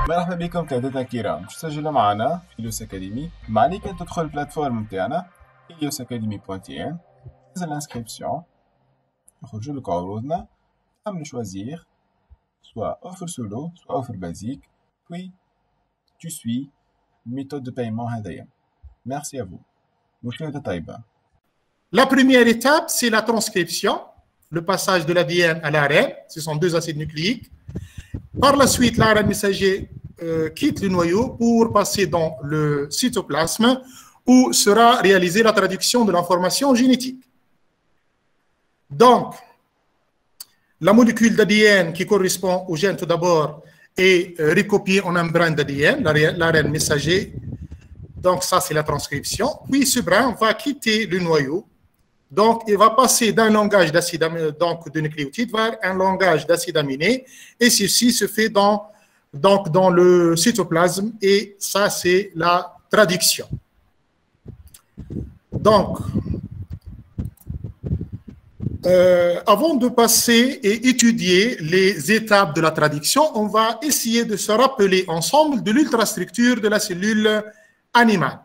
مرحبا بكم كعادتنا الكرام. باش تسجلوا معنا في إليوس أكاديمي، ما عليك أن تدخل البلاتفورم نتاعنا iliosacademy.tn، تنزل الانسكريبسيون، يخرجوا لك عروضنا، تعمل شوازير soit offre solo soit offre basique، puis tu suis méthode de paiement هذايا. Merci à vous. مشاهدة طيبة. La première étape, c'est la transcription, le passage de l'ADN à l'ARN. Ce sont deux acides nucléiques. Par la suite, l'ARN messager quitte le noyau pour passer dans le cytoplasme où sera réalisée la traduction de l'information génétique. Donc, la molécule d'ADN qui correspond au gène tout d'abord est recopiée en un brin d'ADN, l'ARN messager. Donc, ça, c'est la transcription. Puis, ce brin va quitter le noyau. Donc, il va passer d'un langage d'acide, donc de nucléotides vers un langage d'acide aminé. Et ceci se fait dans le cytoplasme. Et ça, c'est la traduction. Donc, avant de passer et étudier les étapes de la traduction, on va essayer de se rappeler ensemble de l'ultrastructure de la cellule animale.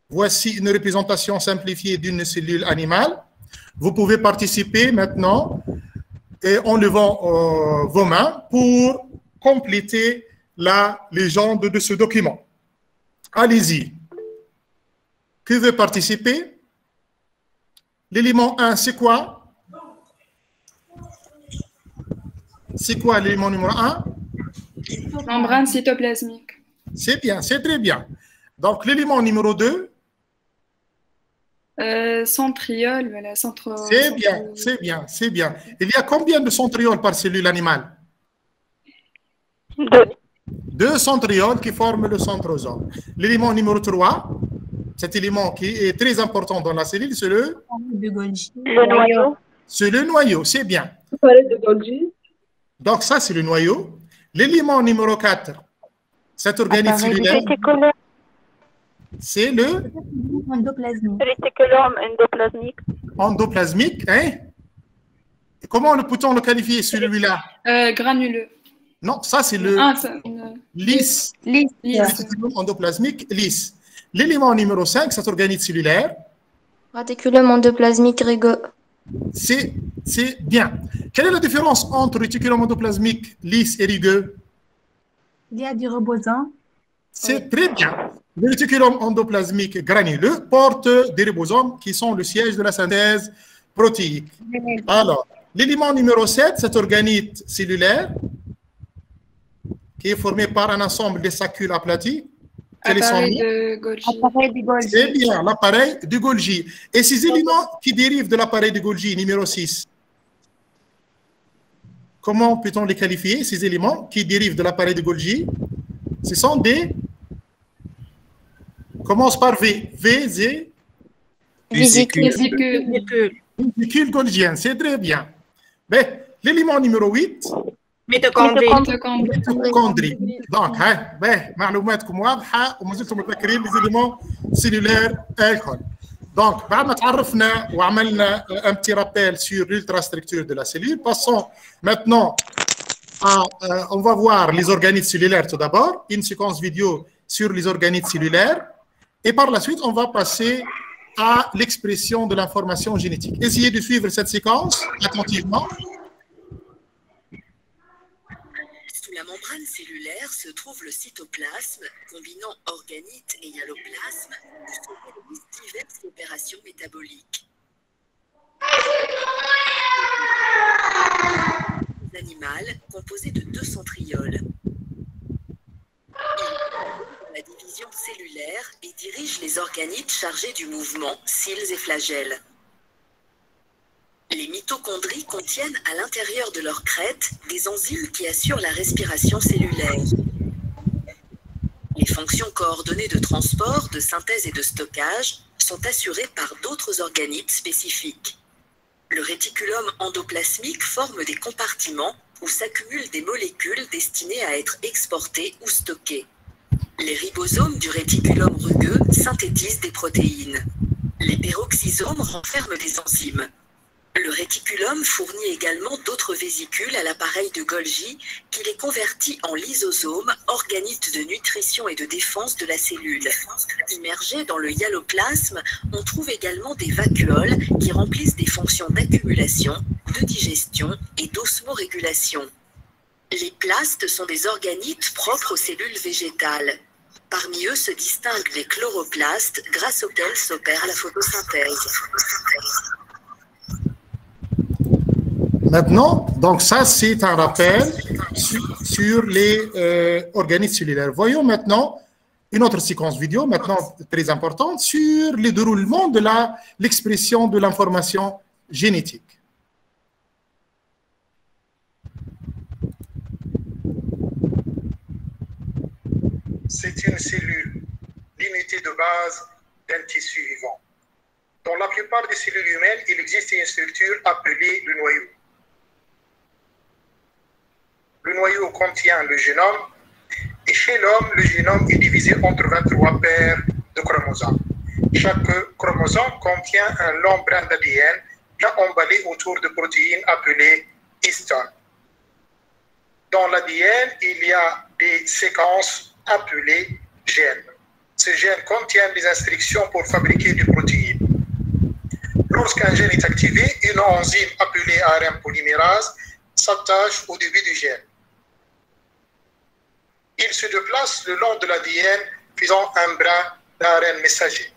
Voici une représentation simplifiée d'une cellule animale. Vous pouvez participer maintenant en levant vos mains pour compléter la légende de ce document. Allez-y. Qui veut participer? L'élément 1, c'est quoi? C'est quoi l'élément numéro 1? Membrane cytoplasmique. C'est bien, c'est très bien. Donc, l'élément numéro 2? Centriole, voilà, centre. C'est bien, c'est bien, c'est bien. Il y a combien de centrioles par cellule animale? 2. 2 centrioles qui forment le centrosome. L'élément numéro 3, cet élément qui est très important dans la cellule, c'est le noyau. C'est le noyau, c'est bien. De Golgi. Donc, ça, c'est le noyau. L'élément numéro 4, cet organisme cellulaire, c'est le Réticulum endoplasmique. endoplasmique. Hein? Et comment peut-on le qualifier, celui-là? Granuleux. Non, ça, c'est le lisse. Réticulum endoplasmique lisse. L'élément numéro 5, cet organisme cellulaire, Réticulum endoplasmique rugeux. c'est bien. Quelle est la différence entre réticulum endoplasmique lisse et rugueux? Il y a du ribosome. C'est très bien. Le réticulum endoplasmique granuleux porte des ribosomes qui sont le siège de la synthèse protéique. Alors, l'élément numéro 7, cet organite cellulaire qui est formé par un ensemble de saccules aplatis. Appareil de Golgi. C'est bien, l'appareil de Golgi. Et ces éléments qui dérivent de l'appareil de Golgi, numéro 6, comment peut-on les qualifier, ces éléments qui dérivent de l'appareil de Golgi? Ce sont des... Commence par V. V, Z. Vésicule. Vésicule golgienne, c'est très bien. Ben, l'élément numéro 8, mitochondrie. Donc, معلوماتكم واضحة ومازلتم متذكرين les éléments cellulaires الكل. Donc, بعد ما تعرفنا وعملنا un petit rappel sur l'ultrastructure de la cellule, passons maintenant à, on va voir les organites cellulaires tout d'abord, une séquence vidéo sur les organites cellulaires, et par la suite, on va passer à l'expression de l'information génétique. Essayez de suivre cette séquence attentivement. Sous la membrane cellulaire se trouve le cytoplasme, combinant organite et hyaloplasme, où se réalisent diverses opérations métaboliques. L'animal, composé de 2 centrioles. La division cellulaire et dirige les organites chargés du mouvement, cils et flagelles. Les mitochondries contiennent à l'intérieur de leur crête des enzymes qui assurent la respiration cellulaire. Les fonctions coordonnées de transport, de synthèse et de stockage sont assurées par d'autres organites spécifiques. Le réticulum endoplasmique forme des compartiments où s'accumulent des molécules destinées à être exportées ou stockées. Les ribosomes du réticulum rugueux synthétisent des protéines. Les peroxysomes renferment des enzymes. Le réticulum fournit également d'autres vésicules à l'appareil de Golgi qui les convertit en lysosomes, organites de nutrition et de défense de la cellule. Immergés dans le hyaloplasme, on trouve également des vacuoles qui remplissent des fonctions d'accumulation, de digestion et d'osmorégulation. Les plastes sont des organites propres aux cellules végétales. Parmi eux se distinguent les chloroplastes grâce auxquels s'opère la photosynthèse. Maintenant, donc ça c'est un rappel sur les organismes cellulaires. Voyons maintenant une autre séquence vidéo, maintenant très importante, sur le déroulement de l'expression de l'information génétique. C'est une cellule, l'unité de base d'un tissu vivant. Dans la plupart des cellules humaines, il existe une structure appelée le noyau. Le noyau contient le génome, et chez l'homme, le génome est divisé entre 23 paires de chromosomes. Chaque chromosome contient un long brin d'ADN bien emballé autour de protéines appelées histones. Dans l'ADN, il y a des séquences appelées gènes. Ces gènes contiennent des instructions pour fabriquer des protéines. Lorsqu'un gène est activé, une enzyme appelée ARN polymérase s'attache au début du gène. Il se déplace le long de l'ADN, faisant un brin d'ARN messager.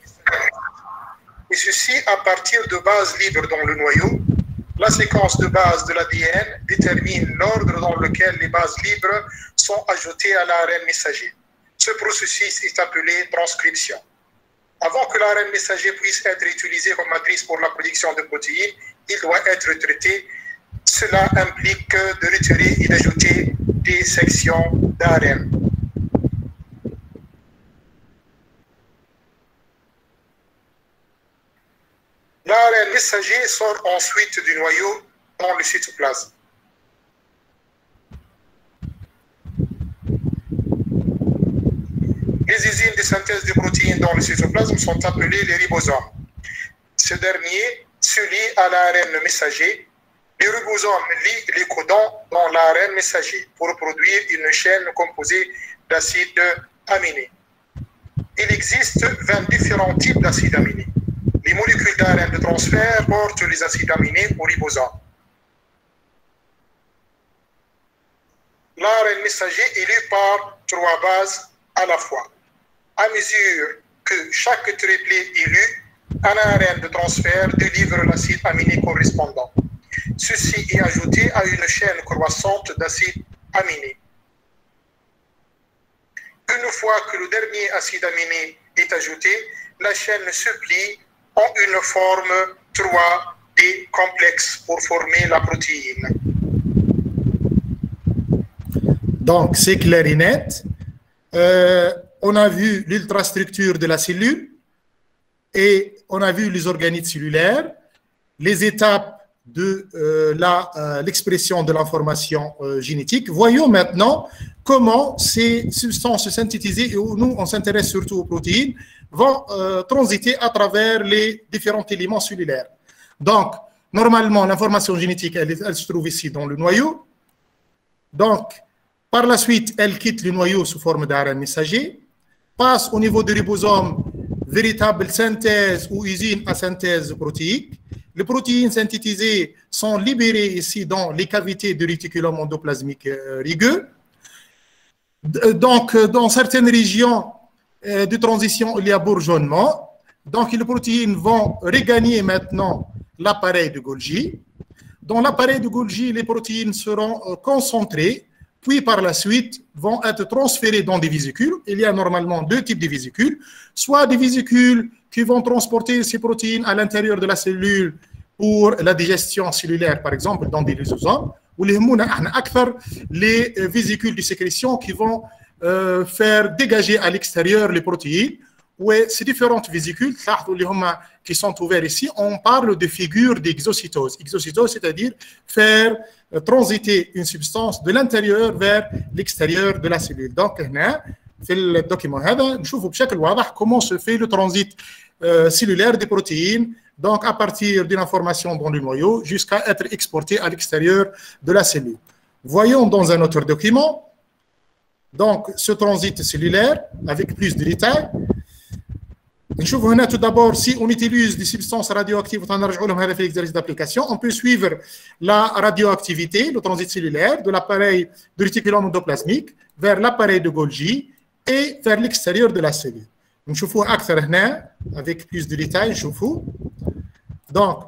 Et ceci à partir de bases libres dans le noyau. La séquence de base de l'ADN détermine l'ordre dans lequel les bases libres sont ajoutées à l'ARN messager. Ce processus est appelé transcription. Avant que l'ARN messager puisse être utilisé comme matrice pour la production de protéines, il doit être traité. Cela implique de retirer et d'ajouter des sections d'ARN. L'ARN messager sort ensuite du noyau dans le cytoplasme. Les usines de synthèse de protéines dans le cytoplasme sont appelées les ribosomes. Ce dernier se lie à l'ARN messager. Les ribosomes lient les codons dans l'ARN messager pour produire une chaîne composée d'acides aminés. Il existe 20 différents types d'acides aminés. Les molécules d'ARN de transfert portent les acides aminés au ribosome. L'ARN messager est lu par 3 bases à la fois. À mesure que chaque triplet est lu, un ARN de transfert délivre l'acide aminé correspondant. Ceci est ajouté à une chaîne croissante d'acides aminés. Une fois que le dernier acide aminé est ajouté, la chaîne se plie en une forme 3D complexe pour former la protéine. Donc, c'est clair et net. On a vu l'ultrastructure de la cellule et on a vu les organites cellulaires, les étapes de l'expression de l'information génétique. Voyons maintenant comment ces substances synthétisées, et nous on s'intéresse surtout aux protéines, vont transiter à travers les différents éléments cellulaires. Donc, normalement, l'information génétique, elle se trouve ici dans le noyau. Donc, par la suite, elle quitte le noyau sous forme d'ARN messager, passe au niveau du ribosome, véritable synthèse ou usine à synthèse protéique. Les protéines synthétisées sont libérées ici dans les cavités du réticulum endoplasmique rugueux. Donc, dans certaines régions de transition, il y a bourgeonnement. Donc, les protéines vont regagner maintenant l'appareil de Golgi. Dans l'appareil de Golgi, les protéines seront concentrées, puis par la suite vont être transférées dans des vésicules. Il y a normalement 2 types de vésicules, soit des vésicules qui vont transporter ces protéines à l'intérieur de la cellule pour la digestion cellulaire, par exemple, dans des lysosomes, ou les vésicules de sécrétion qui vont faire dégager à l'extérieur les protéines. où ces différentes vésicules qui sont ouvertes ici, on parle de figure d'exocytose. Exocytose, c'est-à-dire faire transiter une substance de l'intérieur vers l'extérieur de la cellule. Donc, في الدوكيمون هذا نشوفوا بشكل واضح comment se fait le transit cellulaire des protéines donc à partir d'une information dans le noyau jusqu'à être exportée à l'extérieur de la cellule. Voyons dans un autre document, donc ce transit cellulaire avec plus de détails. Tout d'abord, si on utilise des substances radioactives, d'application, on peut suivre la radioactivité, le transit cellulaire de l'appareil de réticulum endoplasmique vers l'appareil de Golgi et vers l'extérieur de la cellule. Avec plus de détails. Donc,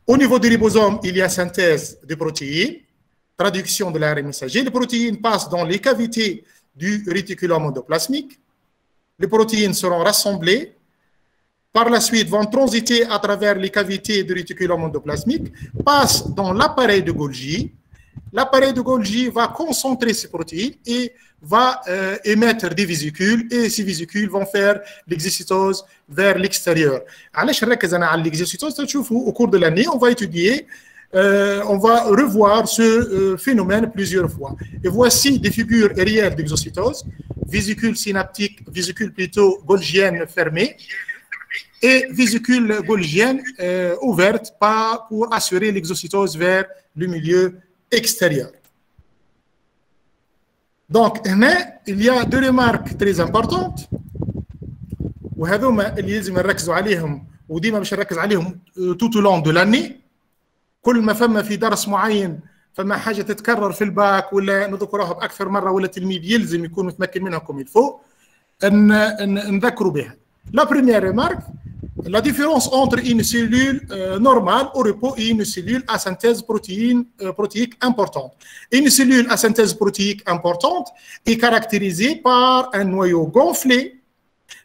au niveau du ribosome, il y a synthèse de protéines, traduction de l'ARN messager. Les protéines passent dans les cavités du réticulum endoplasmique. Les protéines seront rassemblées. Par la suite, vont transiter à travers les cavités du réticulum endoplasmique, passent dans l'appareil de Golgi. L'appareil de Golgi va concentrer ces protéines et va émettre des vésicules, et ces vésicules vont faire l'exocytose vers l'extérieur. L'exocytose, au cours de l'année, on va étudier, on va revoir ce phénomène plusieurs fois. Et voici des figures aériennes d'exocytose, vésicules synaptiques, vésicules plutôt golgiennes fermées, et vésicules golgiennes ouvertes pour assurer l'exocytose vers le milieu extérieur. Donc, il y a deux remarques très importantes. وهذوما اللي لازم نركزوا عليهم وديما باش نركز عليهم tout au long de l'année. كل ما فما في درس معين فما حاجه تتكرر في الباك ولا نذكروها باكثر مره ولا التلميذ يلزم يكون متمكن منها comme il faut نذكروا بها. La première remarque, la différence entre une cellule normale au repos et une cellule à synthèse protéique importante. Une cellule à synthèse protéique importante est caractérisée par un noyau gonflé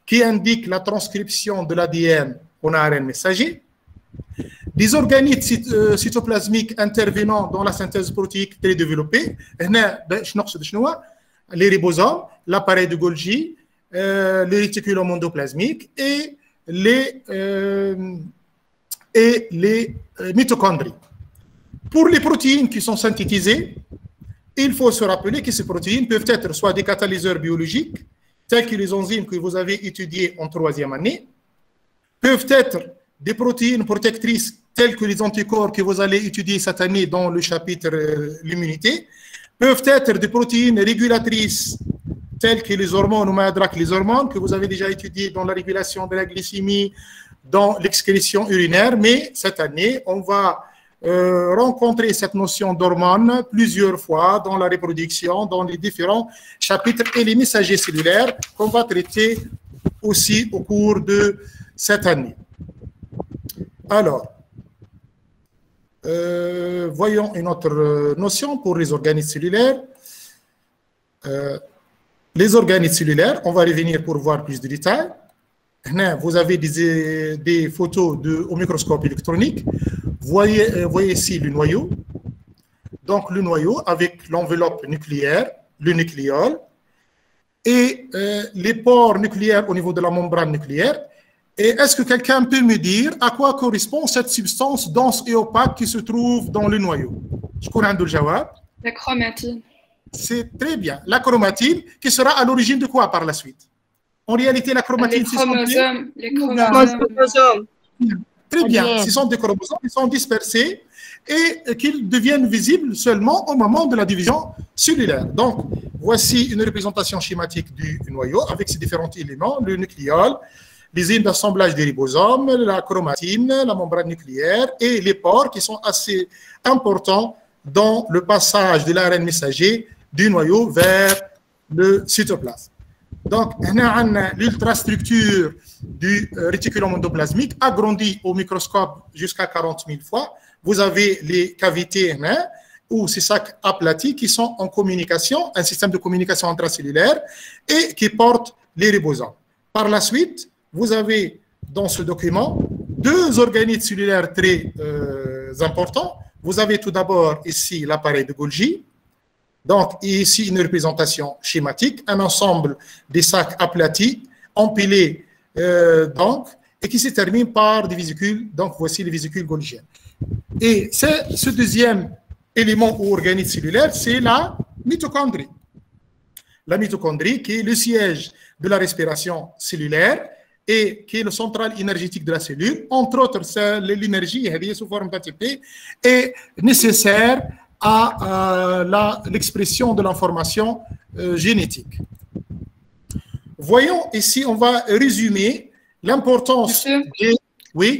qui indique la transcription de l'ADN en ARN messager, des organites cytoplasmiques intervenant dans la synthèse protéique très développée, les ribosomes, l'appareil de Golgi, le réticulum endoplasmique et les mitochondries. Pour les protéines qui sont synthétisées, il faut se rappeler que ces protéines peuvent être soit des catalyseurs biologiques, tels que les enzymes que vous avez étudiés en troisième année, peuvent être des protéines protectrices, telles que les anticorps que vous allez étudier cette année dans le chapitre l'immunité, peuvent être des protéines régulatrices, telles que les hormones ou les hormones que vous avez déjà étudiées dans la régulation de la glycémie, dans l'excrétion urinaire, mais cette année, on va rencontrer cette notion d'hormones plusieurs fois dans la reproduction, dans les différents chapitres et les messagers cellulaires qu'on va traiter aussi au cours de cette année. Alors, voyons une autre notion pour les organismes cellulaires. Les organismes cellulaires, on va revenir pour voir plus de détails. Vous avez des photos au microscope électronique. Voyez ici le noyau. Donc, le noyau avec l'enveloppe nucléaire, le nucléole, et les pores nucléaires au niveau de la membrane nucléaire. Et est-ce que quelqu'un peut me dire à quoi correspond cette substance dense et opaque qui se trouve dans le noyau? La chromatine. C'est très bien. La chromatine qui sera à l'origine de quoi par la suite? En réalité, la chromatine, les chromosomes. Très bien. Ce sont des chromosomes qui sont dispersés et qu'ils deviennent visibles seulement au moment de la division cellulaire. Donc, voici une représentation schématique du noyau avec ses différents éléments, le nucléole, les lignes d'assemblage des ribosomes, la chromatine, la membrane nucléaire et les pores qui sont assez importants dans le passage de l'ARN messager du noyau vers le cytoplasme. Donc, l'ultrastructure du réticulum endoplasmique agrandie au microscope jusqu'à 40 000 fois. Vous avez les cavités ou ces sacs aplatis qui sont en communication, un système de communication intracellulaire et qui portent les ribosomes. Par la suite, vous avez dans ce document deux organites cellulaires très importants. Vous avez tout d'abord ici l'appareil de Golgi. Donc, ici une représentation schématique, un ensemble des sacs aplatis, empilés et qui se termine par des vésicules. Donc, voici les vésicules golgiennes. Et ce deuxième élément ou organite cellulaire, c'est la mitochondrie. La mitochondrie qui est le siège de la respiration cellulaire et qui est le central énergétique de la cellule. Entre autres, l'énergie sous forme d'ATP est nécessaire à l'expression de l'information génétique. Voyons ici, on va résumer l'importance des... Oui.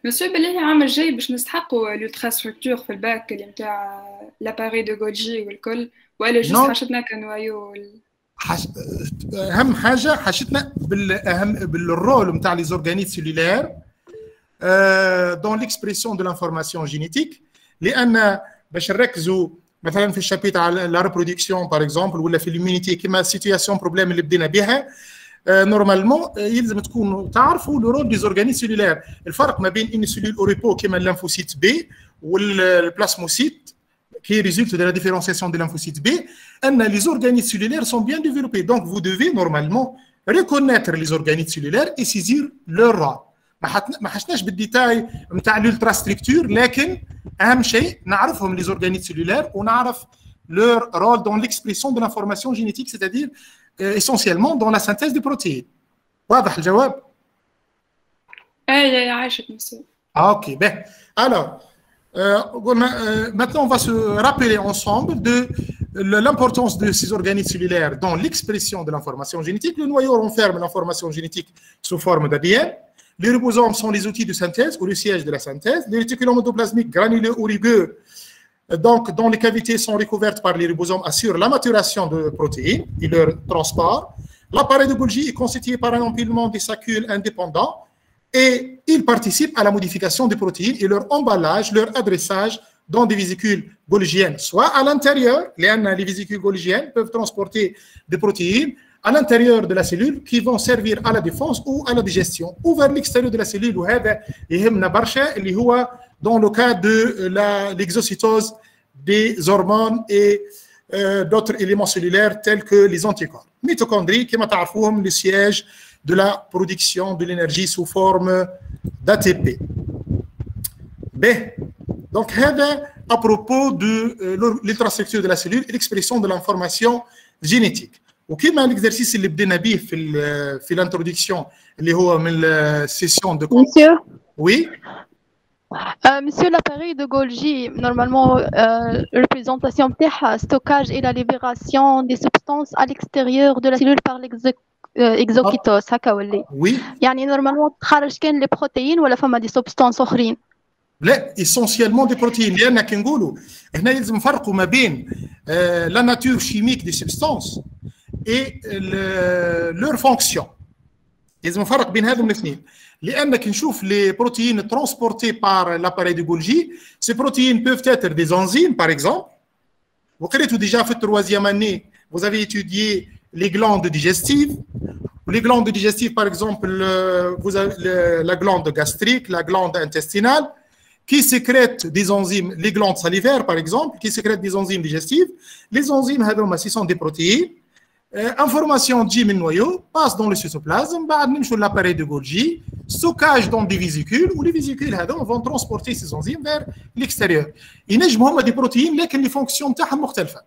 Monsieur, بالله العام الجاي باش نستحقوا الالتراستركتور في الباك اللي نتاع لاباري دو جولجي والكل ولا جوست حاجتنا كنوايو اهم حاجه حاجتنا بالرول نتاع لي زورغانيت سيلولير دون ليكسبريسيون دو لانفورماسيون جينيتيك لان باش نركزوا مثلا في الشابيتر على لا ريبرودكسيون باغ اكزومبل ولا في ليمونيتي كيما السيتوياسيون بروبليم اللي بدينا بها نورمالمون يلزم تكونوا تعرفوا لو رول دي زورغانيت سيلولير الفرق ما بين ان سيلول اوريبو كيما الليمفوسيت بي والبلاسموسيت qui résulte de la différenciation de lymphocytes B, les organettes cellulaires sont bien développés. Donc, vous devez normalement reconnaître les organettes cellulaires et saisir leur rôle. ما حشناش بالديتاي نتاع الالتراستركتور لكن اهم شيء نعرفهم les organettes cellulaires ونعرف leur rôle dans l'expression de l'information génétique, c'est-à-dire essentiellement dans la synthèse des protéines. واضح الجواب؟ اي عايشة مساء. Ok, bien. Alors, maintenant, on va se rappeler ensemble de l'importance de ces organettes cellulaires dans l'expression de l'information génétique. Le noyau renferme l'information génétique sous forme d'ADN. Les ribosomes sont les outils de synthèse ou le siège de la synthèse. Les réticulomes endoplasmiques granuleux ou rugueux, donc, dont les cavités sont recouvertes par les ribosomes, assurent la maturation de protéines et leur transport. L'appareil de Golgi est constitué par un empilement des saccules indépendants et il participe à la modification des protéines et leur emballage, leur adressage dans des vésicules golgiennes, soit à l'intérieur, les vésicules golgiennes peuvent transporter des protéines à l'intérieur de la cellule qui vont servir à la défense ou à la digestion, ou vers l'extérieur de la cellule, dans le cas de l'exocytose des hormones et d'autres éléments cellulaires tels que les anticorps. Mitochondries, qui est le siège de la production de l'énergie sous forme d'ATP. Donc, à propos de l'infrastructure de la cellule et l'expression de l'information génétique. وكما l'exercice اللي بدينا به في l'introduction اللي هو من السيسيون de Monsieur. Oui. Monsieur, l'appareil de Golgi, normalement, représentation بتاعها stockage et la libération des substances à l'extérieur de la cellule par l'exocytose هكا ولا؟ Oui. يعني normalement تخرج كان les protéines ولا فما des substances أخرين؟ لا essentiellement des protéines لأن كي نقولوا هنا يلزم نفرقوا ما بين la nature chimique des substances et leur fonction. لازم نفرق بين هذوم الاثنين لأنك نشوف les protéines transportées par l'appareil de Golgi, ces protéines peuvent être des enzymes par exemple. وقريتوا déjà في التروازيام année, vous avez étudié les glandes digestives. Les glandes digestives par exemple, vous avez la glande gastrique, la glande intestinale qui sécrètent des enzymes, les glandes salivaires par exemple, qui sécrètent des enzymes digestives. Les enzymes هذوما ce sont des protéines. Information تجي من النويو passe dans le cytoplasme, بعد نمشوا l'appareil de Golgi, stockage dans des vésicules où les vésicules هذوما vont transporter ces enzymes vers l'extérieur. ينجموا هما des protéines لكن les fonctions نتاعهم مختلفة.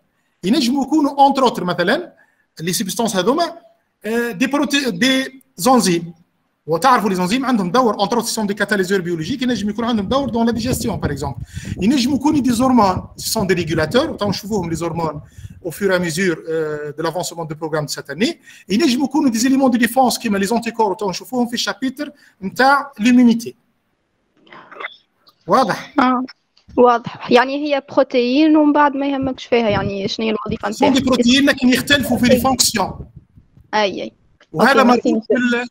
ينجموا يكونوا entre autres مثلا les substances هذوما des enzymes. وتعرفوا les enzymes عندهم دور entre autres ce sont des catalyseurs biologiques ينجم يكون عندهم دور dans la digestion par exemple. ينجموا يكونوا des hormones, ce sont des régulateurs وتنشوفوهم les hormones au fur et à mesure de l'avancement du programme de cette année. ينجموا يكونوا des éléments de défense كيما les anticorps وتنشوفوهم في الشابيتر نتاع l'immunité. واضح؟ واضح يعني هي بروتين ومن بعد ما يهمكش فيها يعني شنو هي الوظيفه نتاعها. sont des protéines لكن يختلفوا في les fonctions. اي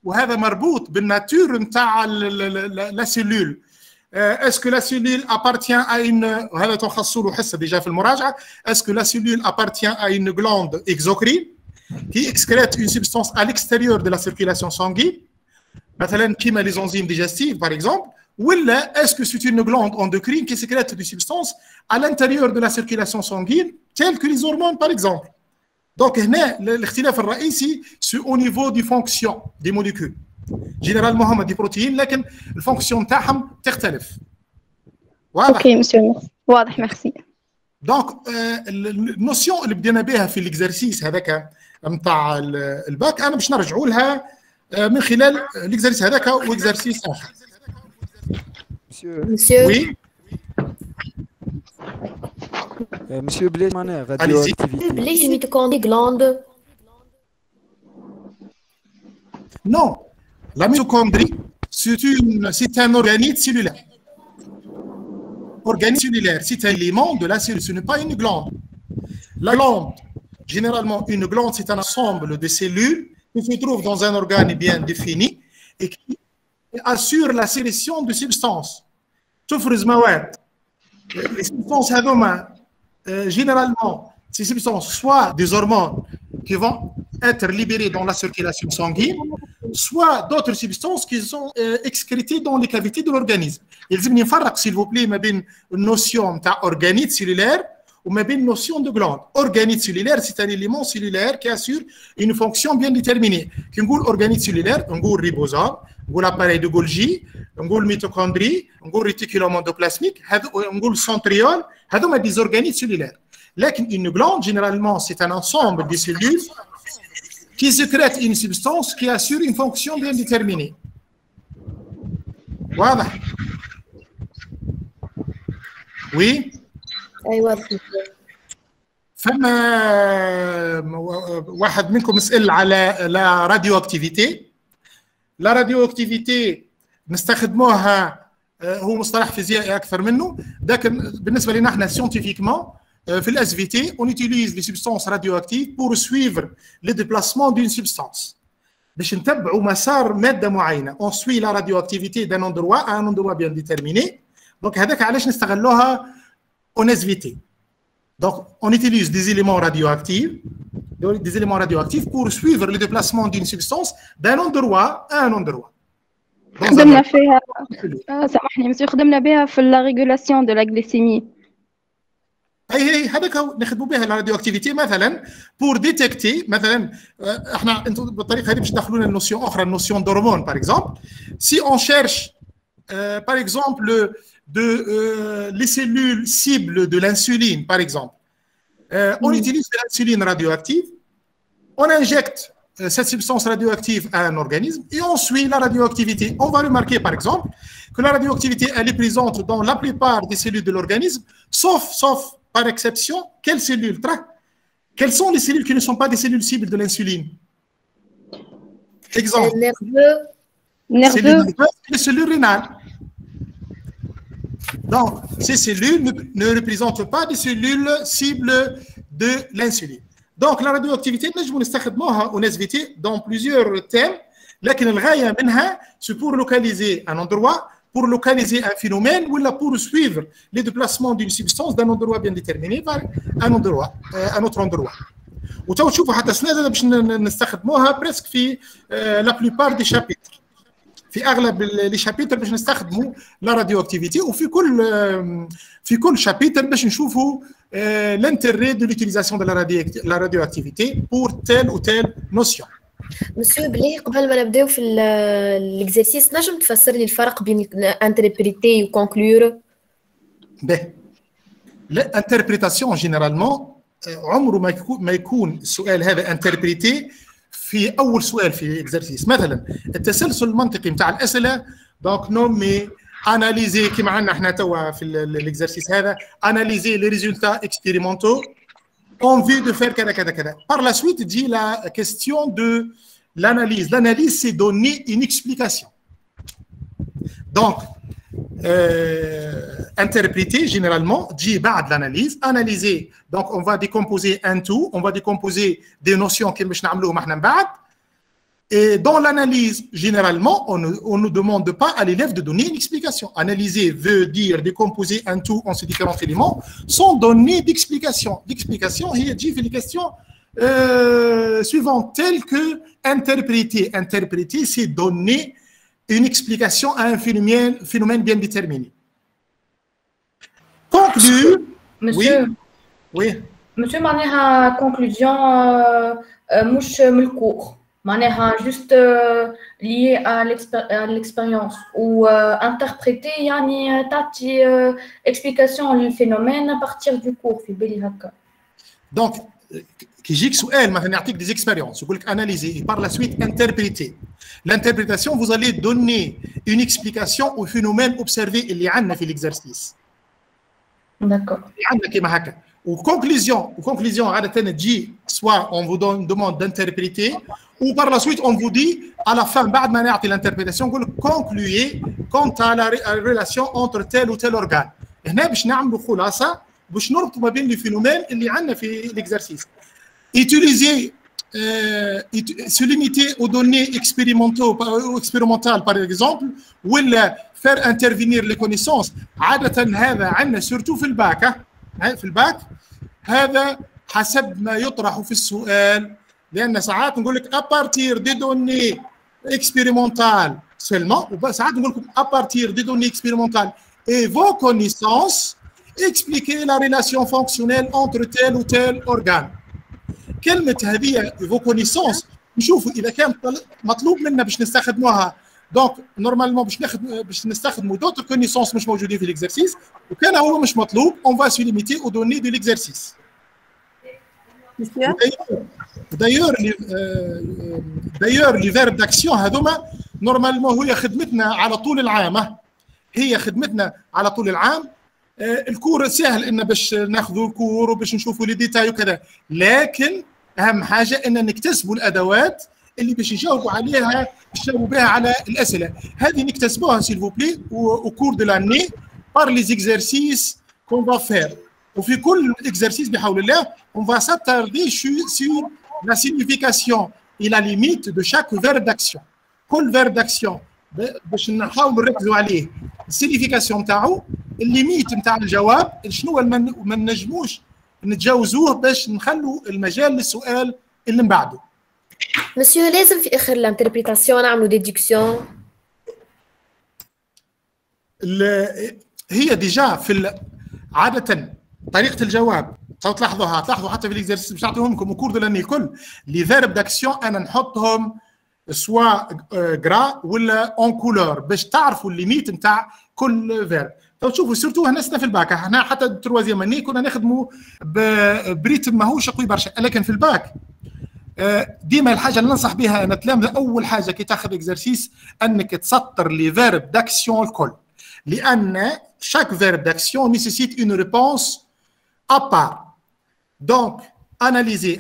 وهذا مربوط بالناتور نتاع لا سيلول. Est-ce que la cellule appartient à une وهذا تخصصوا له حصه déjà في المراجعه. Est-ce que la cellule appartient à une glande exocrine qui excrète une substance à l'extérieur de la circulation sanguine مثلا كيما les enzymes digestives par exemple, ولا est-ce que c'est une glande endocrine qui sécrète des substances à l'intérieur de la circulation sanguine telles que les hormones par exemple. Donc هنا الاختلاف الرئيسي c'est au niveau des fonctions des molécules. Généralement هما des protéines لكن الفونكسيون تاعهم تختلف. واضح؟ اوكي مسيو واضح ميرسي. دونك النوسيون اللي بدينا بها في الاكزرسيس هذاك نتاع الباك انا باش نرجعوا لها من خلال l'exercice هذاك واكزرسيس اخر. Monsieur, Oui. Monsieur Blaise معناها radioactivité. les mitochondries glandes. Non, la mitochondrie, c'est un organelle cellulaire. Organelle cellulaire, c'est un élément de la cellule, ce n'est pas une glande. La glande, généralement, une glande, c'est un ensemble de cellules qui se trouvent dans un organe bien défini et qui assure la sélection de substances. تفرز مواد. Les substances هذوما, généralement, ces substances, soit des hormones qui vont être libérées dans la circulation sanguine, soit d'autres substances qui sont excrétées dans les cavités de l'organisme. يلزم نفرق s'il vous plaît ما بين النوسيون تاع organite cellulaire وما بين notion de glande. Organite cellulaire, c'est un élément cellulaire qui assure une fonction bien déterminée. كي نقول organite cellulaire, نقول ribosome, نقول appareil de Golgi, نقول mitochondrie, نقول réticulum endoplasmique, نقول centriole, هذوما des organites cellulaires. لكن une glande, généralement, c'est un ensemble de cellules qui sécrètent une substance qui assure une fonction bien déterminée. واضح؟ Oui. أيوة. فما واحد منكم سأل على لا راديو اكتيفيتي. لا راديو اكتيفيتي نستخدموها، هو مصطلح فيزيائي اكثر منه، لكن بالنسبه لنا احنا سيونتيفيكمون في الاس في تي اون يوتيليز لي سبستانس راديو اكتيف بور سويفر لي ديبلاسمون دون سبستانس، باش نتبعوا مسار ماده معينه. اون سوي لا راديو اكتيفيتي دان اندروا ان اندروا بيان ديتيرميني. دونك هذاك علاش نستغلوها اون اس في تي. Donc, on utilise des éléments radioactifs pour suivre le déplacement d'une substance d'un endroit à un endroit. خدمنا فيها سامحني مسيو، خدمنا بها في la régulation de la glycémie. اي هذاك نخدموا بها الراديوكتيفيتي مثلا pour détecter مثلا. احنا انتم بالطريقه هذه باش تدخلونا النوسيون اخرى، النوسيون d'hormone par exemple. Si on cherche par exemple les cellules cibles de l'insuline, par exemple. On utilise de l'insuline radioactive, on injecte cette substance radioactive à un organisme et on suit la radioactivité. On va remarquer, par exemple, que la radioactivité, elle est présente dans la plupart des cellules de l'organisme, sauf par exception, quelles cellules? Quelles sont les cellules qui ne sont pas des cellules cibles de l'insuline? Exemple. Nerveux. Les cellules rénales. Donc, ces cellules ne représentent pas des cellules cibles de l'insuline. Donc, la radioactivité, nous نستخدموها en SVT dans plusieurs thèmes, لكن الغاية منها c'est pour localiser un endroit, pour localiser un phénomène ou pour suivre les déplacements d'une substance d'un endroit bien déterminé vers un autre endroit. وتو تشوفوا حتى السنة هذا باش نستخدموها presque في la plupart des chapitres. في اغلب لي شابيتر باش نستخدموا لا راديو اكتيفيتي، وفي كل شابيتر باش نشوفوا l'intérêt de l'utilisation de la radioactivité pour telle ou telle notion. مسيو بلي قبل ما نبداو في الاكزرسيس نجم تفسر لي الفرق بين انتربريتي وكونكلور؟ باهي. الانتربريتاسيون جينيرالمون عمره ما يكون السؤال هذا انتربريتي في اول سؤال في اكزرسيس. مثلا التسلسل المنطقي نتاع الاسئله دونك نومي اناليزي كيما عندنا احنا توا في الاكزرسيس هذا، اناليزي لي ريزولتا اكسبيريمونتو اون في دو فير كذا كذا كذا. بار لا سويت تجي لا كيستيون دو l'analyse. L'analyse, c'est donner une explication. Donc, interpréter, généralement, dit بعد l'analyse. Analyser, donc on va décomposer un tout, on va décomposer des notions qui باش نعملوهم احنا من بعد. Et dans l'analyse, généralement, on ne demande pas à l'élève de donner une explication. Analyser veut dire décomposer un tout en ces différents éléments sans donner d'explication. L'explication, il y a dit les questions suivantes telles que interpréter. Interpréter, c'est donner une explication à un phénomène bien déterminé. Conclure. Monsieur. Oui. Monsieur, معناها conclusion مش من الكور. معناها juste lié à l'expérience ou interpréter يعني تعطي explication للphénomène à partir du cours في بالي هكا. Donc كي يجيك سؤال مثلا يعطيك دي اكسبيريونس يقول لك اناليزي بار لا سويت انتربريتي. L'interprétation, vous allez donner une explication au phénomène observé اللي عندنا في l'exercice. D'accord. اللي عندنا كيما هكا. وكونكليزيون عادة تجي soit on vous demande d'interpréter ou par la suite on vous dit à la fin بعد ما نعطي l'interprétation نقول لك concluez quant à la relation entre tel ou tel organe. هنا باش نعملوا خلاصة باش نربطوا ما بين لي فينومين اللي عندنا في l'exercice. Utiliser se limiter aux données expérimentales par exemple ولا faire intervenir les connaissances. عادة هذا عندنا سورتو في الباك في الباك هذا حسب ما يطرح في السؤال لأن ساعات نقول لك à partir des données expérimentales seulement وساعات نقول لكم à partir des données expérimentales et vos connaissances expliquer la relation fonctionnelle entre tel ou tel organe. كلمة هذه vos connaissances نشوفوا إذا كان مطلوب منا باش نستخدموها دونك نورمالمون باش نستخدموا دوتر كونيسونس مش موجودين في l'exercice وكان هو مش مطلوب on va se limiter aux données de l'exercice. D'ailleurs les verbes d'action هذوما نورمالمون هي خدمتنا على طول العام هي خدمتنا على طول العام. الكور سهل ان باش ناخذوا الكور وباش نشوفوا لي ديتاي وكذا لكن اهم حاجه ان نكتسبوا الادوات اللي باش يجاوبوا عليها باش يجاوبوا بها على الاسئله هذه نكتسبوها سيل فو بلي au cours de l'année par les exercices qu'on va faire. وفي كل exercice بحول الله on va s'attarder sur la signification et la limite de chaque verbe d'action. كل verbe d'action باش نحاولوا نركزوا عليه السينيفيكاسيون نتاعو الليميت نتاع الجواب شنو ما نجموش نتجاوزوه باش نخلوا المجال للسؤال اللي من بعده. مسيو لازم في اخر الانتربريتاسيون نعملوا ديدكسيون. هي ديجا في عاده طريقه الجواب تلاحظوا حتى في الاكزرسيس باش نعطيهم لكم كور دو لاني الكل لي فيرب داكسيون انا نحطهم سوا غرا ولا اون كولور باش تعرفوا الليميت نتاع كل فيرب. تشوفوا سورتو هنا في الباك احنا حتى التروازيام اني كنا نخدموا بريتم ماهوش قوي برشا لكن في الباك ديما الحاجه اللي ننصح بها انا تلامذه اول حاجه كي تاخذ اكزرسيس انك تسطر لي فيرب داكسيون الكل لان chaque verbe d'action nécessite une réponse à part. Donc analyser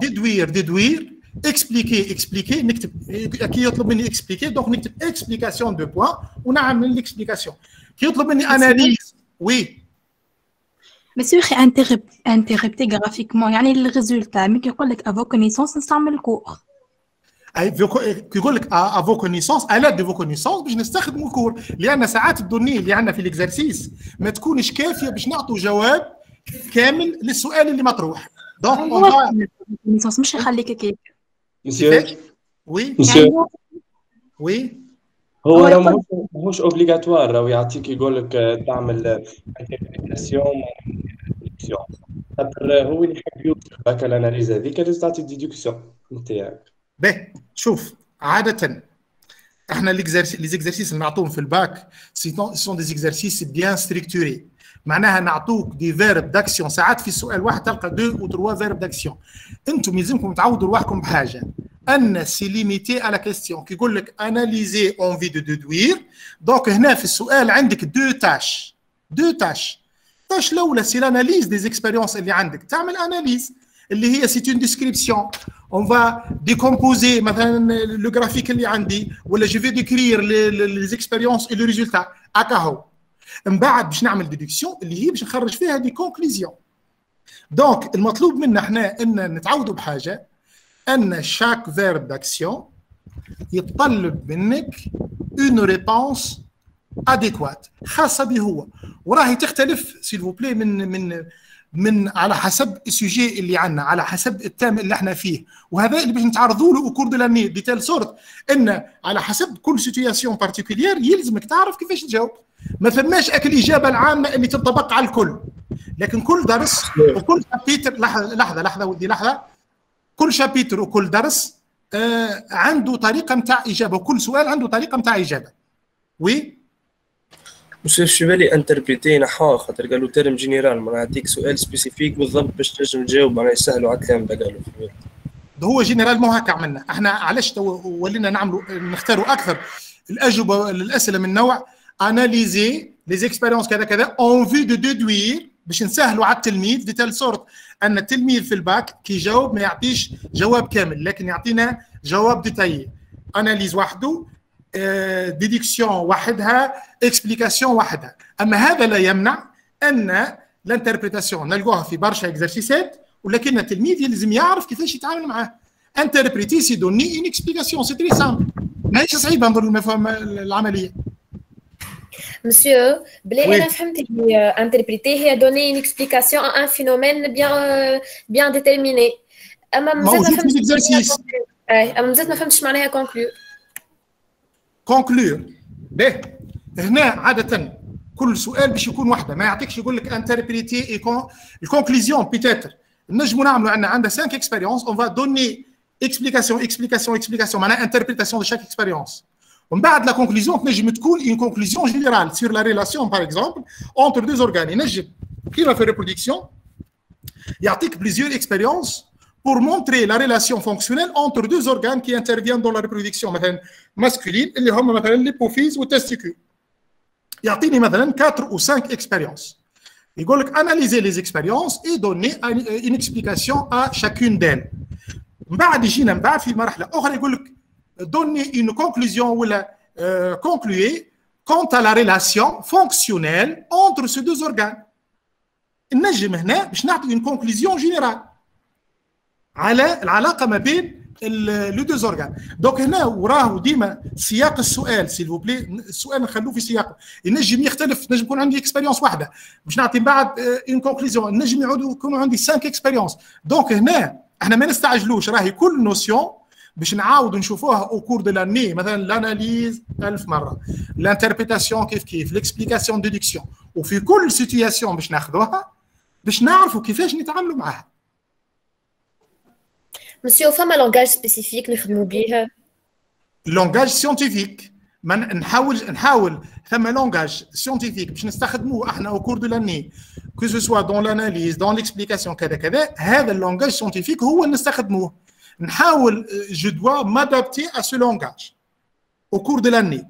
déduire expliquer نكتب كي يطلب مني expliquer donc نكتب explication de point ونعمل l'explication. كي يطلب مني analyse oui مسيو اخي انتربتي جرافيكمون يعني الريزولتا مي كيقول لك افو كونيسونس نستعمل الكور كيقول لك افو كونيسونس على دي فو كونيسونس باش نستخدموا الكور لان ساعات الدوني اللي عندنا في الاكزرسيس ما تكونش كافيه باش نعطوا جواب كامل للسؤال اللي مطروح دونك كونيسونس مش يخليك كيك مسيو وي وي هو ماهوش اوبليغاتوار راهو يعطيك يقول لك تعمل انتربريتاسيون هو اللي يحب يوصل هكا الاناليز هذيك لازم تعطي ديدكسيون نتاعك. باهي شوف عاده احنا ليزيكزارسيس اللي نعطوهم في الباك سون دي زيكزارسيس بيان ستركتوري معناها نعطوك دي فيرب داكسيون ساعات في السؤال واحد تلقى 2 و 3 فيرب داكسيون انتم يلزمكم تعودوا رواحكم بحاجه ان سي ليميتي على كيستيون كي يقول لك اناليزي اون في دو ديدوير دونك هنا في السؤال عندك دو تاش التاش الاولى سي لاناليز دي زيكسبيريونس اللي عندك تعمل اناليز اللي هي سي اون ديسكريبسيون اون فا ديكومبوزي مثلا لو جرافيك اللي عندي ولا جو في ديكرير لي زيكسبيريونس اي لو ريزولتا هكا هو من بعد باش نعمل ديدكسيون اللي هي باش نخرج فيها دي كونكلوزيون. دونك المطلوب منا احنا ان نتعودوا بحاجه ان شاك فيرب داكسيون يتطلب منك اون ريبونس اديكوات خاصه به هو وراهي تختلف سيل فو بلي من على حسب السوجي اللي عندنا على حسب التام اللي احنا فيه وهذا اللي باش نتعرضوا له كور دو لاني دي تيل سورت ان على حسب كل سيتوياسيون بارتيكولير يلزمك تعرف كيفاش تجاوب. ما ثماش الاجابه العامه اللي تنطبق على الكل لكن كل درس وكل شابيتر لحظه ودي لحظه كل شابيتر وكل درس عنده طريقه نتاع اجابه وكل سؤال عنده طريقه نتاع اجابه. وي مسيو شو بالي انتربريتي نحوها خاطر قالوا تيرم جينيرال ما نعطيك سؤال سبيسيفيك بالضبط باش تنجم تجاوب معناها يسهلوا على الكلام اللي قالوا في الوقت. هو جينيرال مو هكا عملنا احنا علاش ولينا نختاروا اكثر الاجوبه للاسئله من نوع اناليزي لي زيكسبيريونس كذا كذا اون في دو ديدوير باش نسهلوا على التلميذ دي تال سورت ان التلميذ في الباك كي يجاوب ما يعطيش جواب كامل لكن يعطينا جواب ديتايي. اناليز وحده، ديديكسيون وحدها، اكسبليكاسيون وحدها. اما هذا لا يمنع ان الانتربريتاسيون نلقوها في برشا اكزرسيسات ولكن التلميذ يلزم يعرف كيفاش يتعامل معاه. انتربريتي سي دوني اون اكسبليكاسيون سي تري سامبل ماهيش صعيبه نظن المفهوم العمليه. مسيو بلي انا فهمت اللي انتربريتي هي دوني اون اكسبليكاسيون ا ان فينومين بيان ديتيرميني. اما مازال ما فهمتش معناها كونكلور. كونكلور باهي هنا عاده كل سؤال باش يكون وحده ما يعطيكش يقول لك انتربريتي الكونكلوزيون بيتيتر نجموا نعملوا عندنا 5 اكسبيريونس اون فا دوني اكسبليكاسيون معناها انتربريتاسيون دو شاك اكسبيريونس ومن بعد لا كونكلوزيون تنجم تكون اون كونكلوزيون جينيرال سور لا ريلاسيون باغ اكزومبل اونتر دو زورغان ينجم كيما في الريبرودكسيون يعطيك بليزيور اكسبيريونس pour montrer la relation fonctionnelle entre deux organes qui interviennent dans la reproduction مثلا masculine اللي هم مثلا l'hypophyse والtesticule. يعطيني مثلا 4 ou 5 expériences. يقول لك analyser les expériences et donner une explication à chacune d'elles. من بعد يجينا من بعد في مرحله اخرى يقول لك donner une conclusion ولا concluer quant à la relation fonctionnelle entre ces deux organes. النجم هنا باش نعطي une conclusion générale على العلاقه ما بين لو دو زورغان. دونك هنا وراه ديما سياق السؤال سيل فو بلي السؤال نخلوه في سياقه ينجم يختلف نجم يكون عندي اكسبيريونس واحده باش نعطي من بعد اون كونكلوزيون نجم يكونوا عندي 5 اكسبيريونس. دونك هنا احنا ما نستعجلوش راهي كل نوسيون باش نعاودوا نشوفوها او كور دو لاني مثلا لاناليز 1000 مره الانتربريتاسيون كيف ليكسبليكاسيون ديدكسيون وفي كل سيتوياسيون باش ناخذوها باش نعرفوا كيفاش نتعاملوا معها. مسيو فما لونغاج سبيسيفيك نخدموا بيها؟ لونغاج سيونتيفيك نحاول ثم لونغاج سيونتيفيك باش نستخدموه احنا او كور دو لاني كو سو سوا دون لاناليز دون ليكسبليكاسيون كذا كذا. هذا اللونغاج سيونتيفيك هو اللي نستخدموه. نحاول جو دوا مادابتي ا سو لونغاج او كور دو لاني.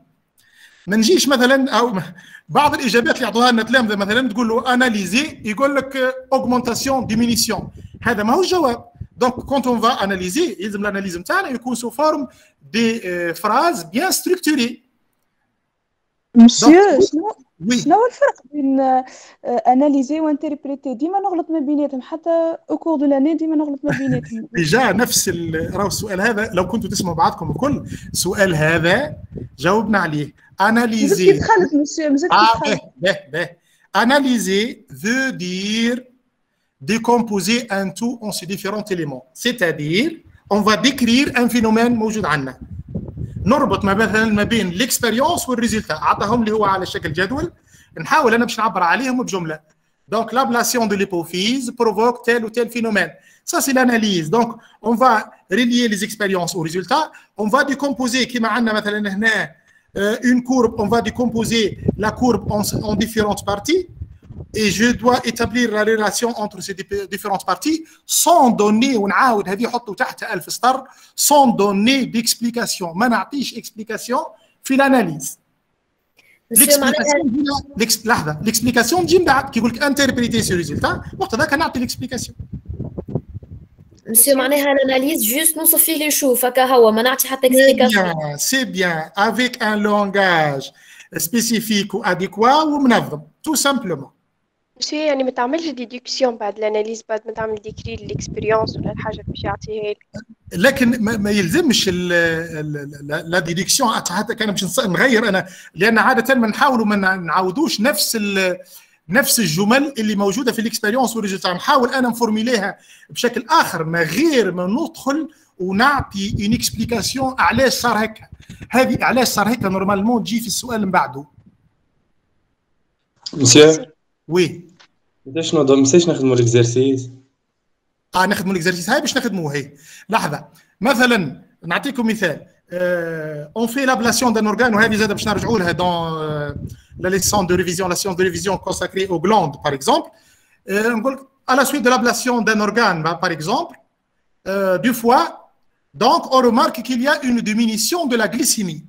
ما نجيش مثلا او بعض الاجابات اللي يعطوها لنا تلامذه مثلا تقول له اناليزي يقول لك اوغمونتاسيون ديمينيسيون هذا ما هو الجواب. Donc, quand on va analyser, l'analyse est sous forme de phrases bien structurées. Monsieur, شنو الفرق بين اناليزي وانتربريتي؟ ديما نغلط ما بيناتهم حتى او كور دو لاني ديما نغلط ما بيناتهم. ديجا نفس راهو السؤال هذا لو كنتوا تسمعوا بعضكم الكل السؤال هذا جاوبنا عليه. اناليزي مازال تخلط مسيو مازال تخلط. باهي اناليزي veut dire décomposer un tout en ces différents éléments. C'est-à-dire, on va décrire un phénomène موجود عندنا. نربط ما بين l'expérience والريزلتا. عطاهم لي هو على شكل جدول. نحاول أنا باش نعبر عليهم بجملة. Donc, l'ablation de l'hypophyse provoque tel ou tel phénomène. Ça, c'est l'analyse. Donc, on va relier les expériences aux résultats. On va décomposer كيما عندنا مثلا هنا une courbe. On va décomposer la courbe en différentes parties. Et je dois établir la relation entre ces différentes parties sans donner ونعاود هذه حطوا تحتها 1000 سطر sans donner d'explication. ما نعطيش explication في الاناليز. لحظه l'explication تجي من بعد كي يقول لك interpréter ce résultat وقت ذاك نعطي l'explication. مسيو معناها الاناليز جوست نوصف فيه اللي نشوف هكا هو ما نعطي حتى explication. C'est bien avec un langage spécifique ou adéquat ومنظم tout simplement. مسيو يعني ما تعملش ديدكسيون بعد الاناليز بعد ما تعمل ديكري الاكسبيريونس ولا الحاجه باش يعطيها لك. لكن ما يلزمش لا ديدكسيون حتى كان باش نغير انا لان عاده ما نحاولوا ما نعاودوش نفس الجمل اللي موجوده في الاكسبيريونس والريزلت. نحاول انا نفورميليها بشكل اخر ما غير ما ندخل ونعطي اون اكسبليكاسيون علاش صار هكا. هذه علاش صار هكا نورمالمون تجي في السؤال اللي بعده. مسيو وي مازالش نخدموا الاكزرسيس. نخدموا الاكزرسيس هاي باش نخدموه. هي لحظه مثلا نعطيكم مثال on fait l'ablation d'un organe, وهذه زاد باش نرجعوا لها dans la leçon de révision, la séance de révision consacrée aux glandes, par exemple. À la suite de l'ablation d'un organe, par exemple, du foie, donc on remarque qu'il y a une diminution de la glycémie.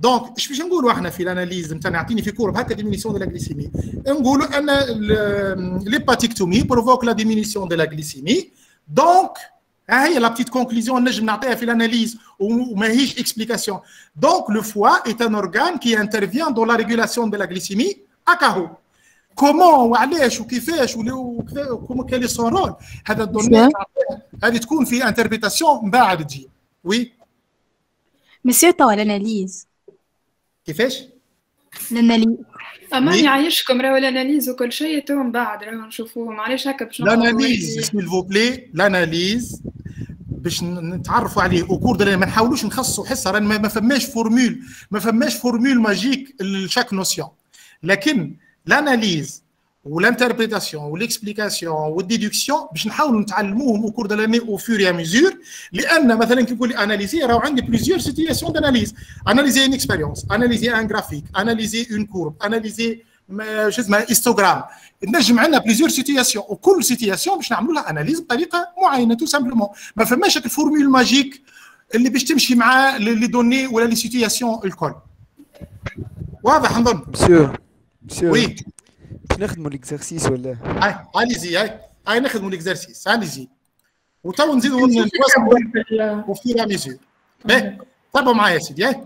Donc, je vais نقولوا احنا في l'analyse نتاعنا نعطيني في كورب هكا diminution de la glycémie. نقولوا ان l'hépatectomie provoque la diminution de la glycémie. Donc, هي la petite conclusion نجم نعطيها في l'analyse وماهيش explication. Donc, le foie est un organe qui intervient dans la régulation de la glycémie à carreau. Comment وعلاش وكيفاش وكما quel est son rôle هذا الدوني هذه تكون في interprétation من بعد تجي. Oui. مسيو توا l'analyse. كيفاش؟ l'analyse. ما يعيشكم راهو الاناليز وكل شيء تو من بعد راهو نشوفوه معليش هكا باش l'analyse s'il vous plaît l'analyse باش نتعرفوا عليه وكور دو ما نحاولوش نخصصوا حصه راه ما فماش فورمول ماجيك لشاك نوسيون لكن l'analyse والinterprétation والexplication والديدكسيون باش نحاولوا نتعلموهم au cours de l'année au fur et à mesure لان مثلا كي نقول لي اناليزي راهو عندي plusieurs situations d'analyse analyser une expérience analyser un graphique analyser une courbe analyser شو اسمها histogramme نجم عندنا plusieurs situations وكل situation باش نعملوا لها اناليز بطريقه معينه tout simplement ما فماش الفورمول ماجيك اللي باش تمشي مع لي دوني ولا لي سيتياسيون الكل واضح نظن مسيو وي نخدموا الاكزرسيس ولا allez-y هاي نخدموا الاكزرسيس allez-y وتو نزيدوا نتواصلوا وفي لا ميزور تابعوا معايا سيدي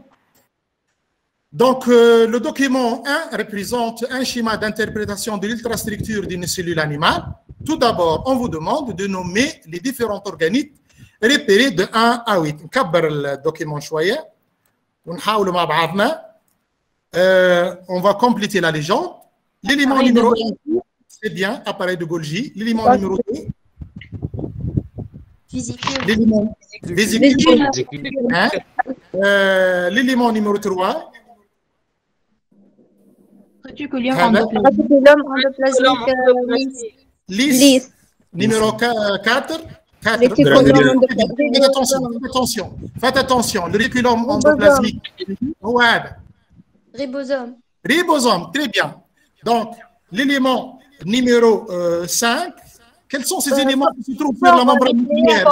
Donc, le document 1 représente un schéma d'interprétation de l'ultrastructure d'une cellule animale. Tout d'abord, on vous demande de nommer les différents organites repérés de 1 à 8. نكبر الدوكيمون شوية ونحاولوا مع بعضنا. On va compléter la légende. L'élément numéro 1, c'est bien, appareil de Golgi. L'élément numéro 2, l'élément vésicule. L'élément numéro 3, réticulum endoplasmique lisse. Numéro 4, faites attention, le réticulum endoplasmique. Ribosome, très bien. Donc, l'élément numéro 5, quels sont ces éléments qui se trouvent sur la membrane nucléaire?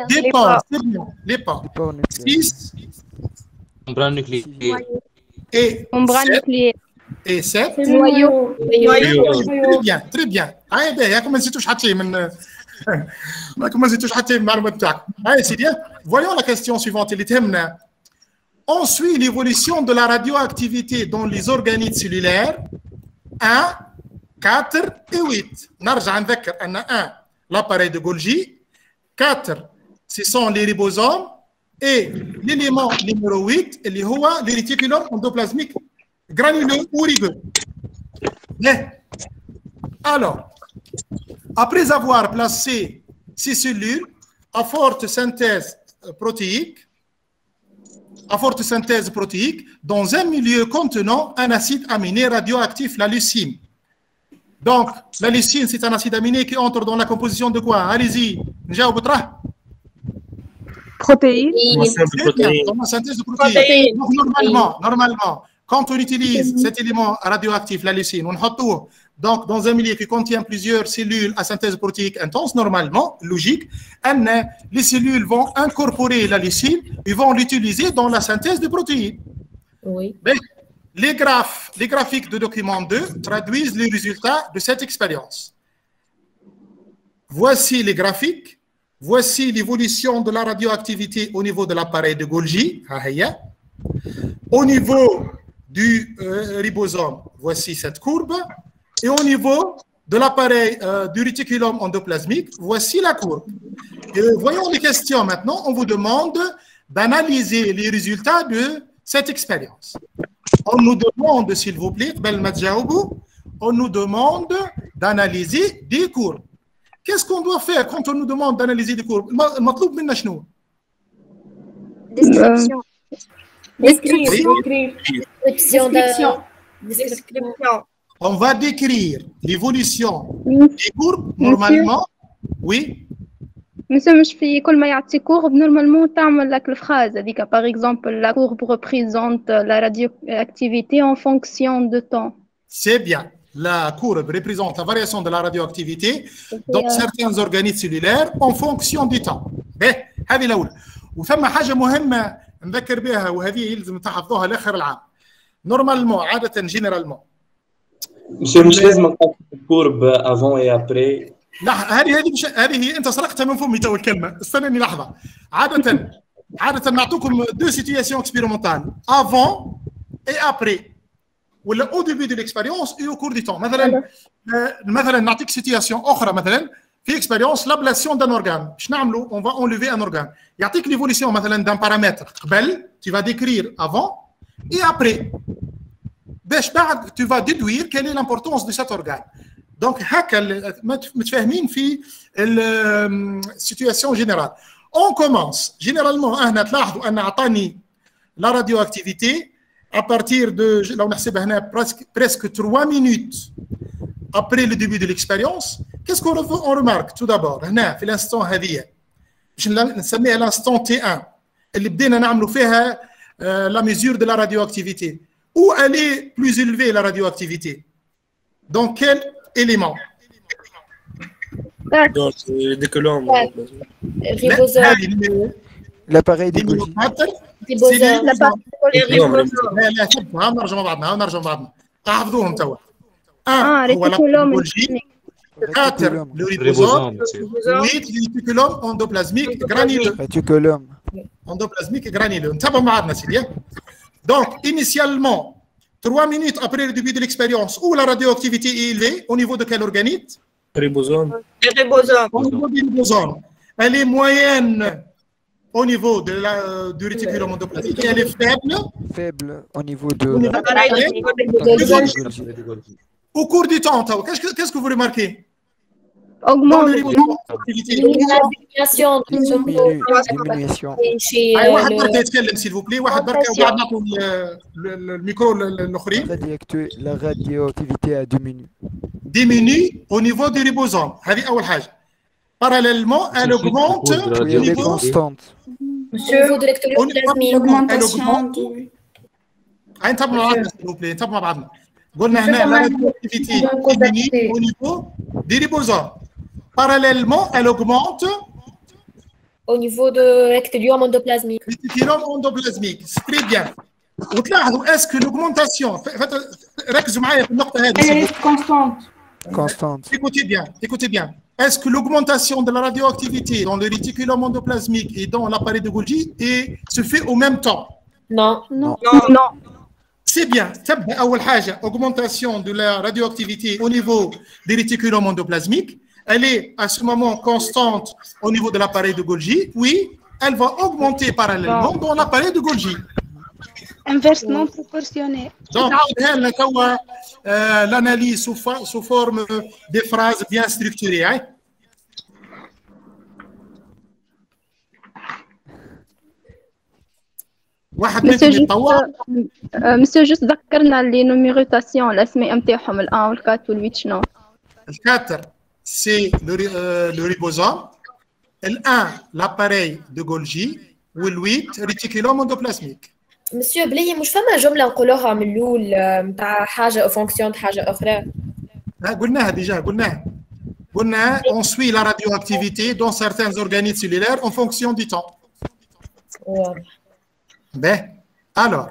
Des pores, c'est bien, les pores. 6, membrane nucléaire. Et 7, noyau. Très bien, très bien. ياكم ما نسيتوش حتى من ماكم ما نسيتوش حتى من المعلومات تاعكم. C'est bien. Voyons la question suivante اللي تهمنا. On suit l'évolution de la radioactivité dans les organites cellulaires 1, 4 et 8. نرجع نذكر أن 1 l'appareil de Golgi, 4 ce sont les ribosomes et l'élément numéro 8 اللي هو les réticulum endoplasmique granuleux ou rugueux. Alors, après avoir placé ces cellules à forte synthèse protéique dans un milieu contenant un acide aminé radioactif, la leucine. Donc, la leucine, c'est un acide aminé qui entre dans la composition de quoi? Allez-y, protéines. Dans la synthèse de protéines. Donc, normalement, quand on utilise cet élément radioactif, la leucine, on le donc dans un milieu qui contient plusieurs cellules à synthèse protéique intense, normalement, logique, les cellules vont incorporer la leucine et vont l'utiliser dans la synthèse de protéines. Oui. Mais les graphiques de document 2 traduisent les résultats de cette expérience. Voici les graphiques. Voici l'évolution de la radioactivité au niveau de l'appareil de Golgi. Au niveau du ribosome, voici cette courbe. Et au niveau de l'appareil du réticulum endoplasmique, voici la courbe. Et voyons les questions maintenant. On vous demande d'analyser les résultats de cette expérience. On nous demande, s'il vous plaît, on nous demande d'analyser des courbes. Qu'est-ce qu'on doit faire quand on nous demande d'analyser des courbes? Description. On va décrire l'évolution des courbes, normalement. Oui. Monsieur مش في كل ما يعطي courbe normalement تعمل لك الphrase هذيك par exemple la courbe représente la radioactivité en fonction de temps. C'est bien. La courbe représente la variation de la radioactivité dans certains organismes cellulaires en fonction du temps. هذه الأولى. وثم حاجة مهمة نذكر بها وهذه يلزم تحفظوها لآخر العام. نورمالمون عادة جينيرالمون. مش لازم نحط الكورب افون اي ابري. لا هذه انت سرقتها من فمي تو الكلمه، استناني لحظه. عاده نعطوكم دو سيتوياسيون اكسبيريمونتال افون اي ابري ولا او ديبي دو ليكسبيريونس اي او كور دي تون. مثلا نعطيك سيتوياسيون اخرى، مثلا في اكسبيريونس لابلاسيون دان اورغان. باش نعملوا اون فا انليفي ان اورغان، يعطيك ليفوليسيون مثلا دان بارامتر قبل tu vas décrire avant et après باش بعد tu vas déduire quelle est l'importance de cet organe. Donc هكا متفاهمين في السيتوياسيون جينيرال. On commence généralement هنا تلاحظوا ان اعطاني la radioactivité à partir de لو نحسبها هنا presque 3 minutes après le début de l'expérience. Qu'est-ce qu'on remarque tout d'abord هنا في l'instant هذه باش نسميها l'instant T1 اللي بدينا نعملوا فيها la mesure de la radioactivité. Où elle est plus élevée la radioactivité? Dans quel élément? Dans des coulombs. L'appareil des Golgi. نرجعوا بعضنا حافظوهم توا. هو الجولجي، 4 le ribosome, 8 réticulum endoplasmique granuleux. Réticulum endoplasmique granuleux. نتابعوا معنا سيدي. Donc, initialement, 3 minutes après le début de l'expérience, où la radioactivité est élevée, au niveau de quel organite? Ribosome. Au niveau du ribosome. Elle est moyenne au niveau du réticulum endoplasmique et elle est faible. Faible au niveau de Au cours du temps, qu'est-ce que vous remarquez? Augmente. Diminution. واحد بركة يتكلم s'il vous plaît. واحد بركة وبعد نعطوا الميكرو للآخرين. La radioactivité a diminué. Diminue au niveau du ribosome. هذه أول حاجة. Parallèlement, elle augmente au niveau constante. انتبهوا معنا s'il vous plaît. انتبهوا مع بعضنا. قلنا هنا la radioactivité diminue au niveau du ribosome. Parallèlement, elle augmente au niveau de réticulum endoplasmique. Réticulum endoplasmique, c'est très bien. وتلاحظوا est-ce que l'augmentation ركزوا معايا في النقطة هذه. Elle est constante. Constante. Écoutez bien. Est-ce que l'augmentation de la radioactivité dans le réticulum endoplasmique et dans l'appareil de Golgi se fait au même temps? Non. C'est bien. تبدأ أول حاجة augmentation de la radioactivité au niveau des réticulum endoplasmique. Elle est à ce moment constante au niveau de l'appareil de Golgi. Oui, elle va augmenter parallèlement dans l'appareil de Golgi. Inversement proportionnel. Donc, l'analyse sous forme de phrases bien structurées. Hein? Monsieur, juste ذكرنا les numérotations الأسماء نتاعهم ال 1 وال 4 وال 8 شنو؟ ال 4 c'est le ribosome, le 1 l'appareil de Golgi وال 8 réticulum endoplasmique. مسيو بلي مش فما جملة نقولوها من الأول نتاع حاجة أو فونكسيون حاجة أخرى. قلناها ديجا قلنا on suit la radioactivité dans certains organismes cellulaires en fonction du temps. Ben, alors,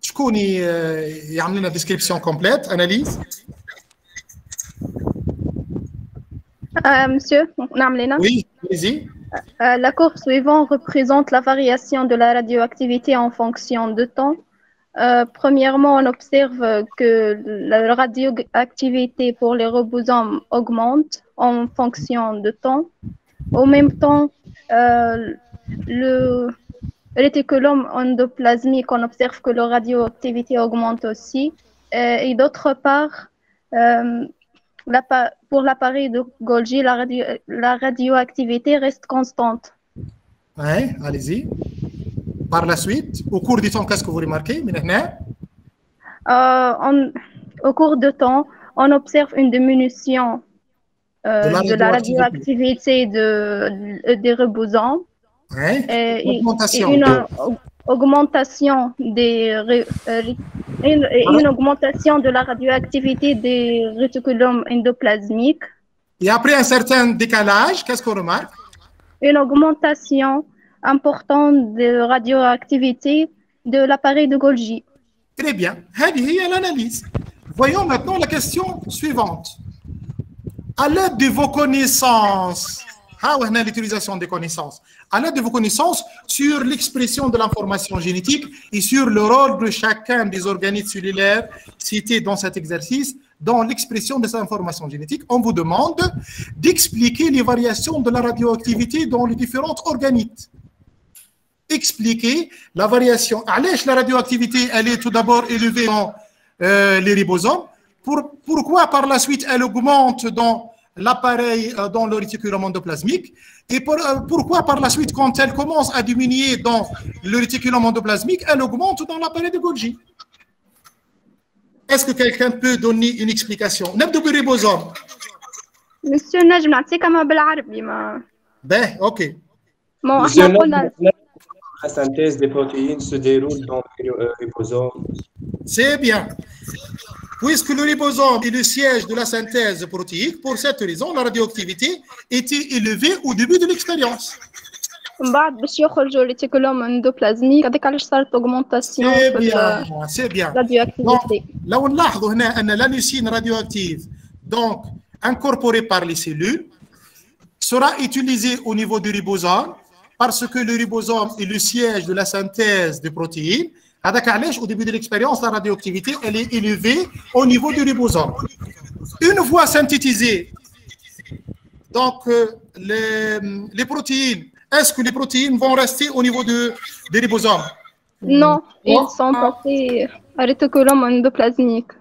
شكون يعمل لنا description complète, analyse? Monsieur, نعمل. Oui, allez-y. La courbe suivante représente la variation de la radioactivité en fonction de temps. Premièrement, on observe que la radioactivité pour les ribosomes augmente en fonction de temps. En même temps, le réticulum endoplasmique, on observe que la radioactivité augmente aussi. Et d'autre part, pour l'appareil de Golgi, la radioactivité reste constante. Oui, allez-y. Par la suite, au cours du temps, qu'est-ce que vous remarquez? Au cours du temps, on observe une diminution de de la radioactivité des ribosomes. Ouais. Augmentation. Une augmentation de la radioactivité des réticulomes endoplasmiques. Et après un certain décalage, qu'est-ce qu'on remarque? Une augmentation importante de radioactivité de l'appareil de Golgi. Très bien. هذه هي l'analyse. Voyons maintenant la question suivante. À l'aide de vos connaissances, l'utilisation des connaissances, à l'aide de vos connaissances sur l'expression de l'information génétique et sur le rôle de chacun des organismes cellulaires cités dans cet exercice, dans l'expression de cette information génétique, on vous demande d'expliquer les variations de la radioactivité dans les différents organites. Expliquer la variation. La radioactivité, elle est tout d'abord élevée dans les ribosomes. Pourquoi par la suite elle augmente dans l'appareil, dans le réticulum endoplasmique, et pourquoi par la suite quand elle commence à diminuer dans le réticulum endoplasmique, elle augmente dans l'appareil de Golgi? Est-ce que quelqu'un peut donner une explication? نبدأ بالريبوزوم. Monsieur نجم نعطيك أما بالعربي ما. Ben, ok. ما احنا قلنا. La synthèse des protéines se déroule dans le ribosome. C'est bien. Puisque le ribosome est le siège de la synthèse protéique, pour cette raison, la radioactivité était élevée au début de l'expérience. من بعد باش يخرجوا الريتيكولوم اندوبلازميك هذاك علاش صارت اوغمونطاسيون في الراديوactivité. لو نلاحظوا هنا أن la leucine radioactive, donc incorporée par les cellules, sera utilisée au niveau du ribosome parce que le ribosome est le siège de la synthèse des protéines. هذاك علاش au début de l'expérience, la radioactivité elle est élevée au niveau du ribosome. Une fois synthétisée, donc les protéines, est-ce que les protéines vont rester au niveau des ribosomes? Non, ils sont passés à réticulum endoplasmique.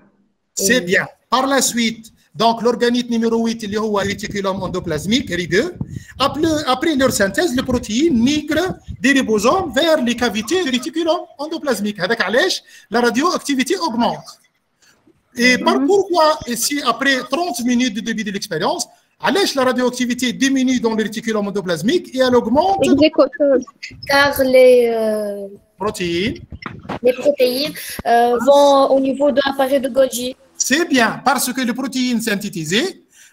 C'est bien. Par la suite, donc l'organite numéro 8, اللي هو réticulum endoplasmique, RI2, après leur synthèse, les protéines migrent des ribosomes vers les cavités du réticulum endoplasmique. هذاك علاش la radioactivité augmente. Et pourquoi ici, après 30 minutes du début de l'expérience, la radioactivité diminue dans le réticulum endoplasmique et elle augmente? Car les protéines vont au niveau de l'appareil de Golgi. C'est bien, parce que les protéines synthétisées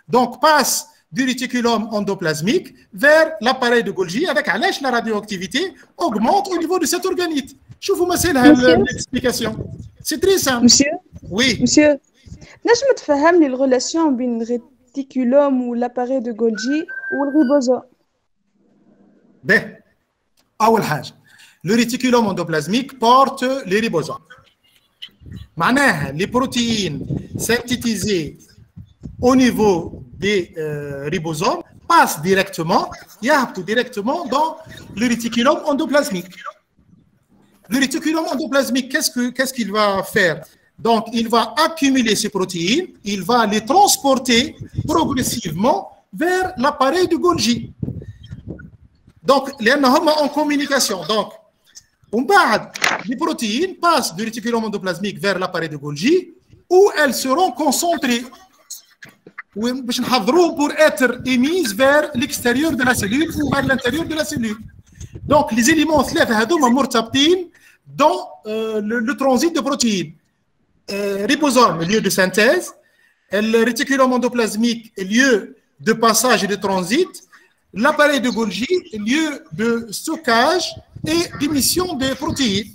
donc, passent du réticulum endoplasmique vers l'appareil de Golgi avec la radioactivité augmente au niveau de cet organite. Je vous montre l'explication. C'est très simple. Monsieur? Oui. Monsieur, نجم تفهمني الريلاسيون بين الريتيكولوم والاباري دو Golgi والريبوزوم؟ باهي. أول حاجة le réticulum endoplasmique porte les ribosomes. معناها les protéines synthétisées au niveau des ribosomes passent directement dans le réticulum endoplasmique. Le réticulum endoplasmique, qu'est-ce qu'il va faire? Donc, il va accumuler ces protéines, il va les transporter progressivement vers l'appareil de Golgi. Donc, لأنهم en communication. Donc, les protéines passent du réticulum endoplasmique vers l'appareil de Golgi où elles seront concentrées pour être émises vers l'extérieur de la cellule ou vers l'intérieur de la cellule. Donc, les éléments dans le transit de protéines. Ribosome, lieu de synthèse, le réticulum endoplasmique, lieu de passage et de transit, l'appareil de Golgi, lieu de stockage et d'émission des protéines.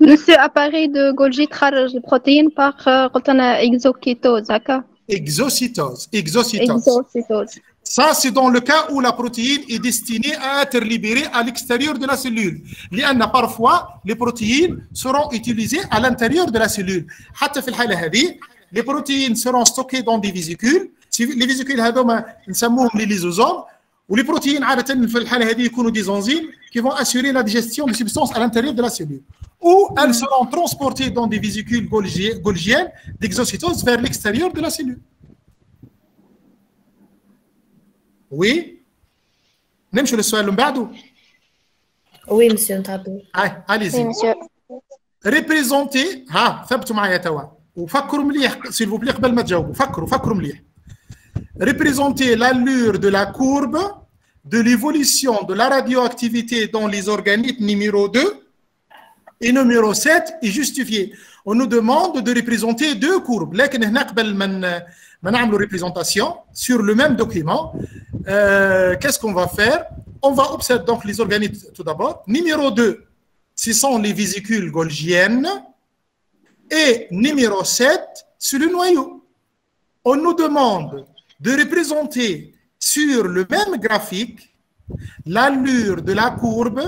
Monsieur, appareil de Golgi تخرج البروتين par قلت أنا exocytose هكا. Exocytose. Ça, c'est dans le cas où la protéine est destinée à être libérée à l'extérieur de la cellule. Parfois, les protéines seront utilisées à l'intérieur de la cellule. Les protéines seront stockées dans des vésicules. Les vésicules, les lysosomes. Les protéines, des enzymes qui vont assurer la digestion des substances à l'intérieur de la cellule. Ou elles seront transportées dans des vésicules golgiennes d'exocytose vers l'extérieur de la cellule. Oui. نمشي للسؤال اللي بعده. Oui, monsieur. Allez-y. Oui, monsieur. Représenter. ثبتوا معايا توا. وفكروا مليح s'il vous plaît قبل ما تجاوبوا فكروا مليح. Représenter l'allure de la courbe de l'évolution de la radioactivité dans les organismes numéro 2 et numéro 7 est justifié. On nous demande de représenter deux courbes. لكن هنا قبل ما نعملوا représentation sur le même document, qu'est-ce qu'on va faire? On va observer donc les organismes tout d'abord. Numéro 2, ce sont les vésicules golgiennes. Et numéro 7, c'est le noyau. On nous demande de représenter sur le même graphique l'allure de la courbe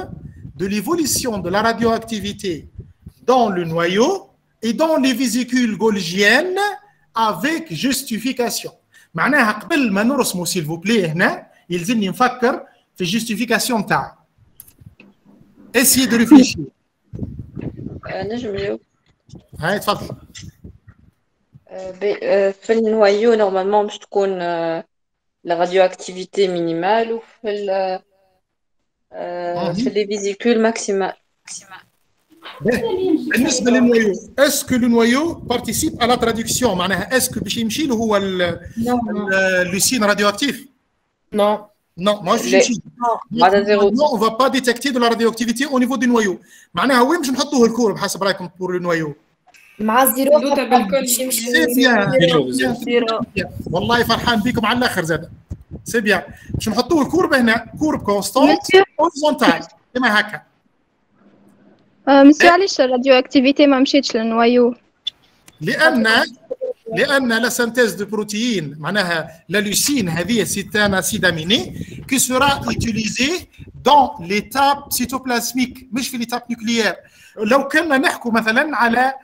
de l'évolution de la radioactivité dans le noyau et dans les vésicules golgiennes avec justification. معناها قبل ما نرسموا s'il vous plaît هنا يلزمني نفكر في justification تاعها. Essayez de réfléchir. نجم نجاوب. هاي تفضل. في النوايو نورمالمون باش تكون لا راديوأكتيفيتي مينيمال وفي في لي فيزيكول ماكسيمال. بالنسبه للنوايو est-ce que le noyau participe à la traduction معناها est-ce que باش يمشي له هو اللوسين راديوأكتيف؟ Non. Non, moi je suis non, on va pas détecter de la radioactivité au niveau du noyau. معناها وين باش نحطوه الكورب حسب رايكم pour le noyau؟ مع الزيرو سي بيان والله فرحان بكم على الاخر زاد سي بيان باش نحطوه الكورب هنا كورب كونستانت هوريزونتال كما هكا. مسيو علاش الراديو اكتيفيتي ما مشيتش للنوايو؟ لان لا سانتيز دو بروتيين معناها لا لوسين هذه سيت ان اسيد اميني كي سورا يوتيليزي دون ليتاب سيتوبلازميك مش في ليتاب نوكليير. لو كنا نحكوا مثلا على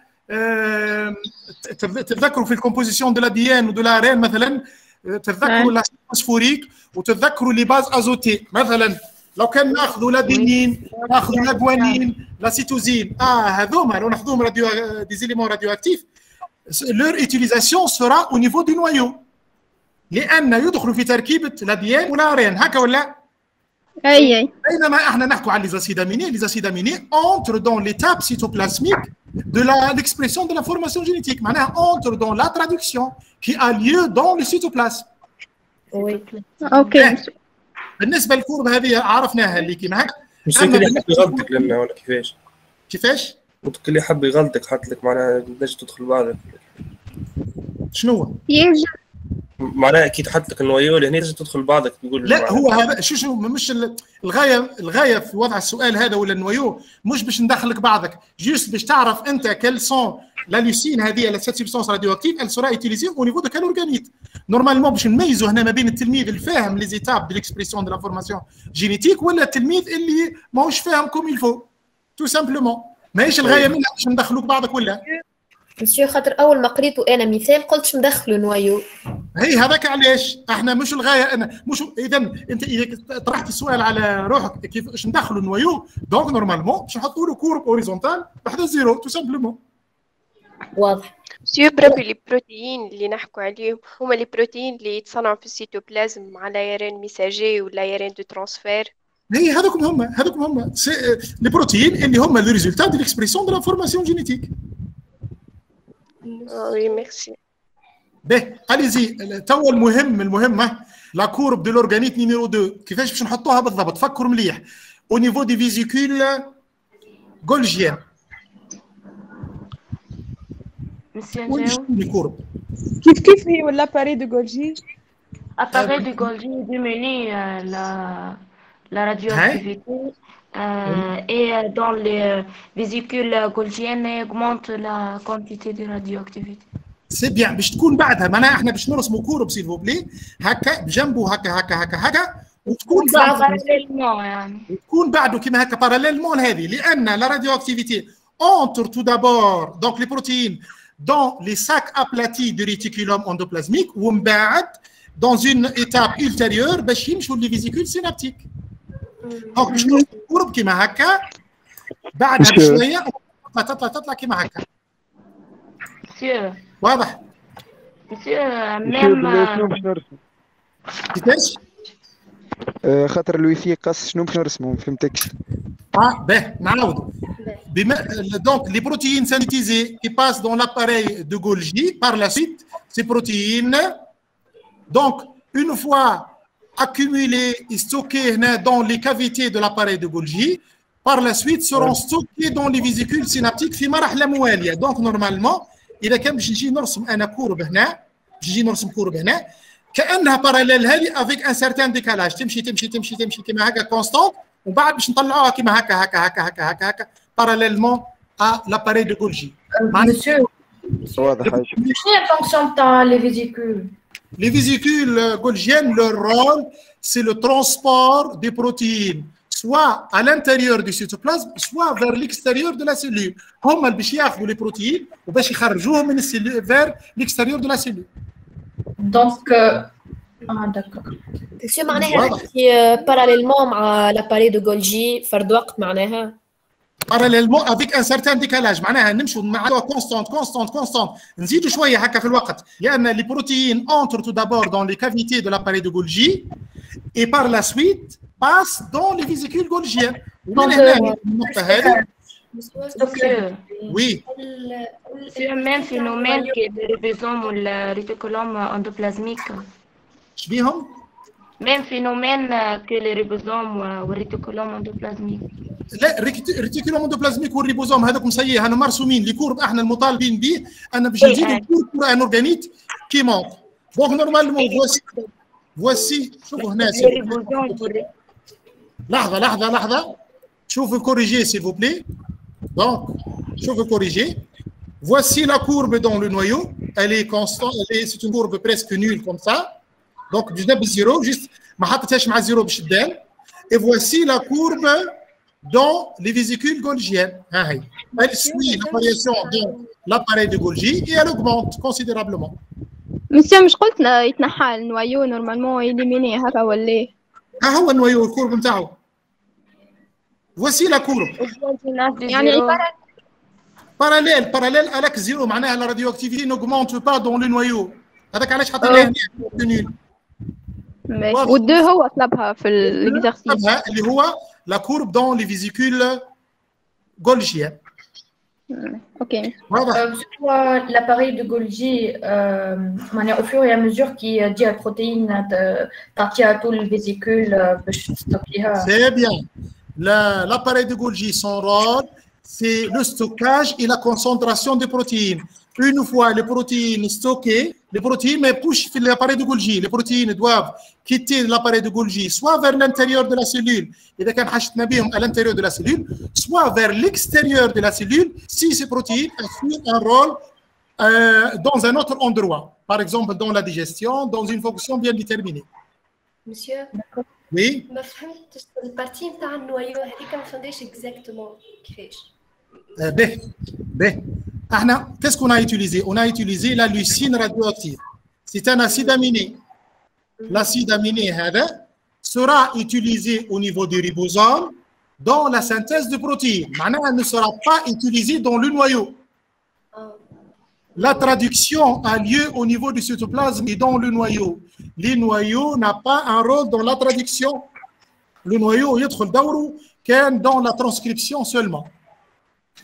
تتذكروا في الكومبوزيسيون دو لا ديان ودو لا رين مثلا تتذكروا لا فوسفوريك وتتذكروا لي باز ازوتي مثلا لو كان ناخذوا لا دينين ناخذوا لا جوانين لا سيتوزين هذوما لو ناخذوهم راديو دي زيليمون راديو اكتيف leur utilisation sera au niveau du noyau لان يدخلوا في تركيبه لا ديان ولا رين هكا ولا اي بينما احنا نحكوا على لي زاسيد اميني entre dans l'étape cytoplasmique de l'expression de l'information génétique معناها entre dans la traduction qui a lieu dans le cytoplasme. Oui. اوكي. بالنسبه للكورب هذه عرفناها اللي كيما هكا. مش اللي حب يغلطك لنا ولا كيفاش؟ كيفاش؟ قلت اللي حب يغلطك حط لك معناها نجم تدخل بعضك. شنو؟ ينجم. معناها اكيد حط لك النوايو لهنا تنجم تدخل بعضك تقول لا هو هذا شو مش الغايه في وضع السؤال هذا ولا النوايو مش باش ندخلك بعضك جوست باش تعرف انت كال سون لا لوسين هذه لا سيت سبستانس راديو اكتيف ال سورا يوتيليزي او نيفو دو كال اورغانيت. نورمالمون باش نميزوا هنا ما بين التلميذ الفاهم لي زيتاب دو ليكسبريسيون دو لافورماسيون جينيتيك ولا التلميذ اللي ماهوش فاهم كوم يلفو تو سامبلومون. ماهيش الغايه منها باش ندخلوك بعضك ولا مسيو خاطر اول ما قريتوا انا مثال قلتش ندخلوا نوايو. هي هذاك علاش احنا مش الغايه انا مش اذا انت اذا طرحت السؤال على روحك كيفاش ندخلوا نوايو دونك نورمالمون باش نحطوا له كورب اوريزونتال بحذا زيرو تو سامبلومون. واضح. مسيو بربي لي بروتيين اللي نحكوا عليهم هما لي بروتيين اللي يتصنعوا في السيتوبلازم مع لايرين ميساجي ولايرين دو ترانسفير. هي هذوكم هما لي بروتيين اللي هما لو ريزولتا دو ليكسبريسيون دو لانفورماسيون جينيتيك. وي ميرسي. باهي اليزي تو المهمه لا كورب دو لورغانيت نيميرو 2 كيفاش باش نحطوها بالضبط؟ فكروا مليح او نيفو دي فيزيكول غولجيان. كيف كيف هي ولا باري دو غولجي؟ Appareil de Golgi diminue la radioactivité et dans les vésicules golgiennes augmente la quantité de radioactivité. سي بيان باش تكون بعدها معناها احنا باش نرسموا كورب سيل فوبلي هكا بجنبه هكا وتكون باراليلمون يعني تكون بعده كيما هكا باراليلمون هذه لان لا راديو اكتيفيتي اونتر تو دابور دونك لي بروتيين دون لي ساك ابلاتي دو ريتيكولوم اندوبلازميك ومن بعد dans une étape ultérieure باش يمشوا لي فيزيكول سينابتيك. دونك باش نرسموا كورب كيما هكا بعدها بشويه تطلع كيما هكا. مسيو واضح؟ مسيو ميم كيفاش؟ خاطر الويفي قاس شنو باش نرسمو ما فهمتكش. Ben, donc les protéines synthétisées qui passent dans l'appareil de Golgi, par la suite, ces protéines, donc une fois accumulées et stockées dans les cavités de l'appareil de Golgi, par la suite seront stockées dans les vésicules synaptiques في مراحل موالية. Donc normalement, إذا كان باش نجي نرسم أنا كورب هنا، كأنها باراليل هذه avec un certain décalage، تمشي كما هكا كونستانت، ومن بعد باش نطلعوها كما هكا parallèlement à l'appareil de Golgi. Monsieur, واضح. quelle est la fonction تاع les vésicules? Les vésicules golgiennes, leur rôle, c'est le transport des protéines, soit à l'intérieur du cytoplasme, soit vers l'extérieur de la cellule. هما اللي باش ياخذوا les protéines وباش يخرجوهم من السيلول vers l'extérieur de la cellule. Donc, d'accord. monsieur معناها parallèlement مع l'appareil de Golgi فرد وقت معناها parallèlement avec un certain décalage معناها نمشوا مع constante نزيدوا شويه هكا في الوقت لان les protéines entrent tout d'abord dans les cavités de l'appareil de Golgi et par la suite passent dans les vésicules golgiennes. Oui. C'est le même phénomène que le ribosome ou le réticulum endoplasmique. شبيهم؟ Même phénomène que le ribosome ou le réticulum endoplasmique. لا الريتيكولوم اندوبلازميك والريبوزوم هذوك مسييه هانو مرسومين لي كورب احنا المطالبين به ان باش نزيدوا كورب ان اورغانيت كي مونت. دونك نورمالمون فواسي شوفوا هنا لحظه شوفوا كوريجي s'il vous plaît. Donc شوفوا كوريجي. Voici la courbe dans le noyau, elle est constante, c'est une courbe presque nulle comme ça. Donc du nab 0 juste ما حطيتهاش مع 0 باش تدال. Et voici la courbe dans les vésicules golgiennes. Elle suit la variation de l'appareil de Golgi et elle augmente considérablement. مسيو مش قلت يتنحى النوايو نورمالمون إليميني هكا ولا؟ ها هو النوايو الكورب نتاعو. Voici la courbe. يعني parallèle à l'axe 0 معناها la radioactivité n'augmente pas dans le noyau. هذاك علاش حطيناها هنا. والدو هو طلبها في الاكزرسيس اللي هو la courbe dans les vésicules golgiennes. Ok. L'appareil de Golgi, au fur et à mesure qu'il dit à la protéine partie à tout le vésicule, c'est bien. L'appareil de Golgi, son rôle, c'est le stockage et la concentration des protéines. Une fois les protéines stockées, les protéines poussent vers l'appareil de Golgi. Les protéines doivent quitter l'appareil de Golgi, soit vers l'intérieur de la cellule, à l'intérieur de la cellule, soit vers l'extérieur de la cellule, si ces protéines assurent un rôle dans un autre endroit, par exemple dans la digestion, dans une fonction bien déterminée. Monsieur, oui. ما فهمتش البارتي نتاع النوايو هذيك ما فهمتش اكزاكتومون كيفاش. Qu'est-ce qu'on a utilisé? On a utilisé la leucine radioactive. C'est un acide aminé. L'acide aminé sera utilisé au niveau du ribosome dans la synthèse de protéines. Maintenant, elle ne sera pas utilisée dans le noyau. La traduction a lieu au niveau du cytoplasme et dans le noyau. Les noyaux n'ont pas un rôle dans la traduction. Le noyau يدخل دوره كان dans la transcription seulement.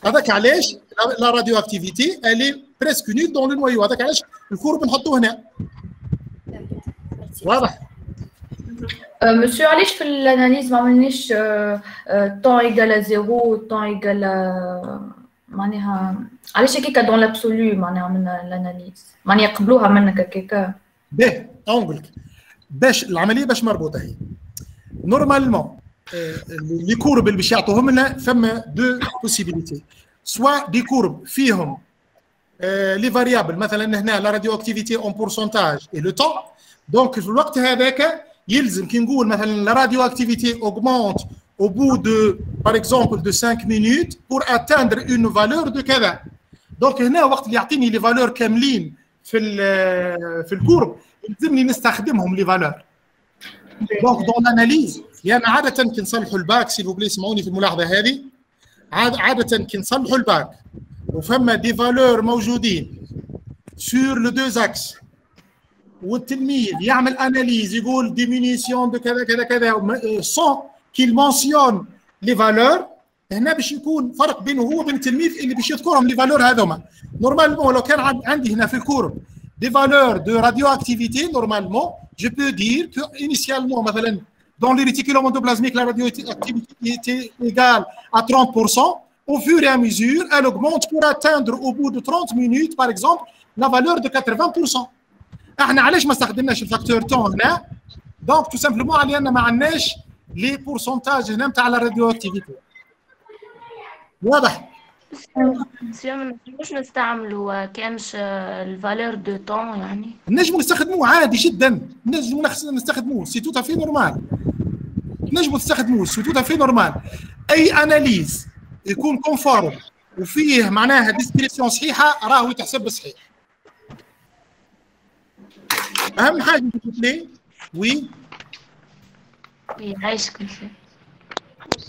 هذاك علاش la radioactivité elle est presque nulle dans le noyau. هذاك علاش الكورب نحطوه هنا. واضح؟ مسيو علاش في الاناليز ما عملناش طون ايكال ا 0 طون ايكال معناها علاش هكاك دون لابسولو معناها عملنا الاناليز معناها قبلوها منك هكاك. باهي نقول لك باش العمليه باش مربوطه هي. نورمالمون لي كورب اللي باش يعطوهم لنا ثم دو بوسيبيليتي سوا دي كورب فيهم لي فاريابل مثلا هنا لا راديو اكتيفيتي اون بورسونتاج اي لو طون. دونك في الوقت هذاك يلزم كي نقول مثلا لا راديو اكتيفيتي اوغمونت au bout de par exemple de 5 minutes pour atteindre une valeur de كذا. دونك هنا وقت اللي يعطيني لي فالور كاملين في الكورب يلزمني نستخدمهم لي فالور. دونك دون لاناليز يعني عاده كي نصلحوا الباك سي فوبلي اسمعوني في الملاحظه هذه عاده كي نصلحوا الباك وفما دي فالور موجودين sur le deux axes والتلميذ يعمل اناليز يقول ديمينيسيون دو كذا كذا كذا سون كيل مونسيون لي فالور، هنا باش يكون فرق بينه هو وبين التلميذ اللي باش يذكرهم لي فالور هذوما. نورمالمون لو كان عندي هنا في الكورب دي فالور دو راديو اكتيفيتي، نورمالمون جو بو دير كو انيسيالمون مثلا dans les réticulomes endoplasmiques la radioactivité était égale à 30%. Au fur et à mesure, elle augmente pour atteindre au bout de 30 minutes, par exemple, la valeur de 80%. احنا علاش ما استخدمناش الفاكتور تون هنا؟ دونك تو سامبلومون على ان ما عندناش لي بورسونتاج هنا نتاع لا راديو اكتيفيتي. واضح؟ مش نستعملوا كانش الفالور دو طون يعني نجموا نستخدموه عادي جدا، نجموا نستخدموه سي تو في نورمال، نجموا نستخدموه سي تو في نورمال. اي اناليز يكون كونفورم وفيه معناها ديسكريبسيون صحيحه راهو يتحسب صحيح. اهم حاجه لي وي يعيشك مسيو.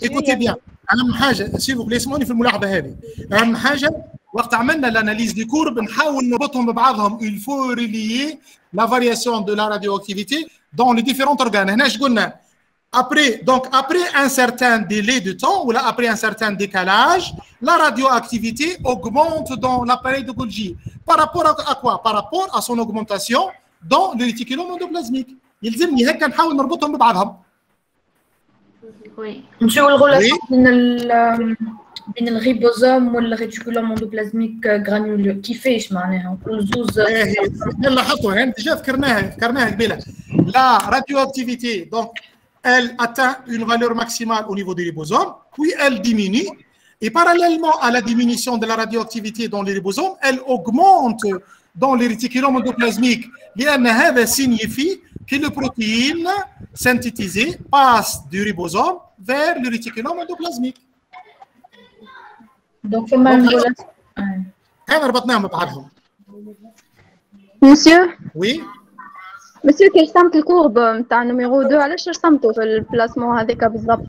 ايكوتي بيان، اهم حاجه سيبوا بلي اسمعوني في الملاحظه هذه، اهم حاجه وقت عملنا لاناليز دي كورب نحاول نربطهم ببعضهم. il faut relier la variation de la radioactivité dans les différents organes. هنا اش قلنا؟ après un certain délai de temps ou là après un certain décalage, la radioactivité augmente dans l'appareil de Golgi. Par rapport à quoi? Par rapport à son augmentation dans le réticulum endoplasmique. يلزمني هكا نحاول نربطهم ببعضهم. وي نشوفوا الغلاف بين الريبوزوم والريتيكولوم اندوبلازميك غرانيولور كيفاش معناها نقولوا زوز. يلا حطوا هنا ديجا ذكرناها قبيله. لا radioactivité donc elle atteint une valeur maximale au niveau du ribosome, puis elle diminue et parallèlement à la diminution de la radioactivité dans les ribosomes, elle augmente dans les réticulomes endoplasmiques. لأن هذا signifie que le protéine synthétisé passe du ribosome vers le réticulum endoplasmique. Donc, هذا ربطناهم ببعضهم. Monsieur. Oui. Monsieur, كي رسمت الكورب نتاع نيميرو 2 علاش رسمته في البلاسمون هذاك بالضبط؟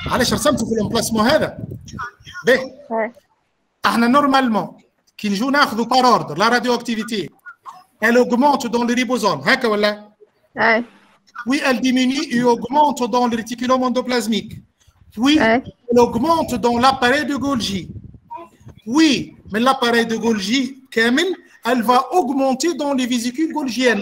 علاش رسمته في البلاسمون هذا؟ باهي. احنا نورمالمون كي نجو ناخذوا بار اوردر لا راديو اكتيفيتي elle augmente dans le ribosome هكا ولا؟ Oui, elle diminue et augmente dans le réticulum endoplasmique. Oui, elle augmente dans l'appareil de Golgi. Oui, mais l'appareil de Golgi, elle va augmenter dans les vésicules golgiennes.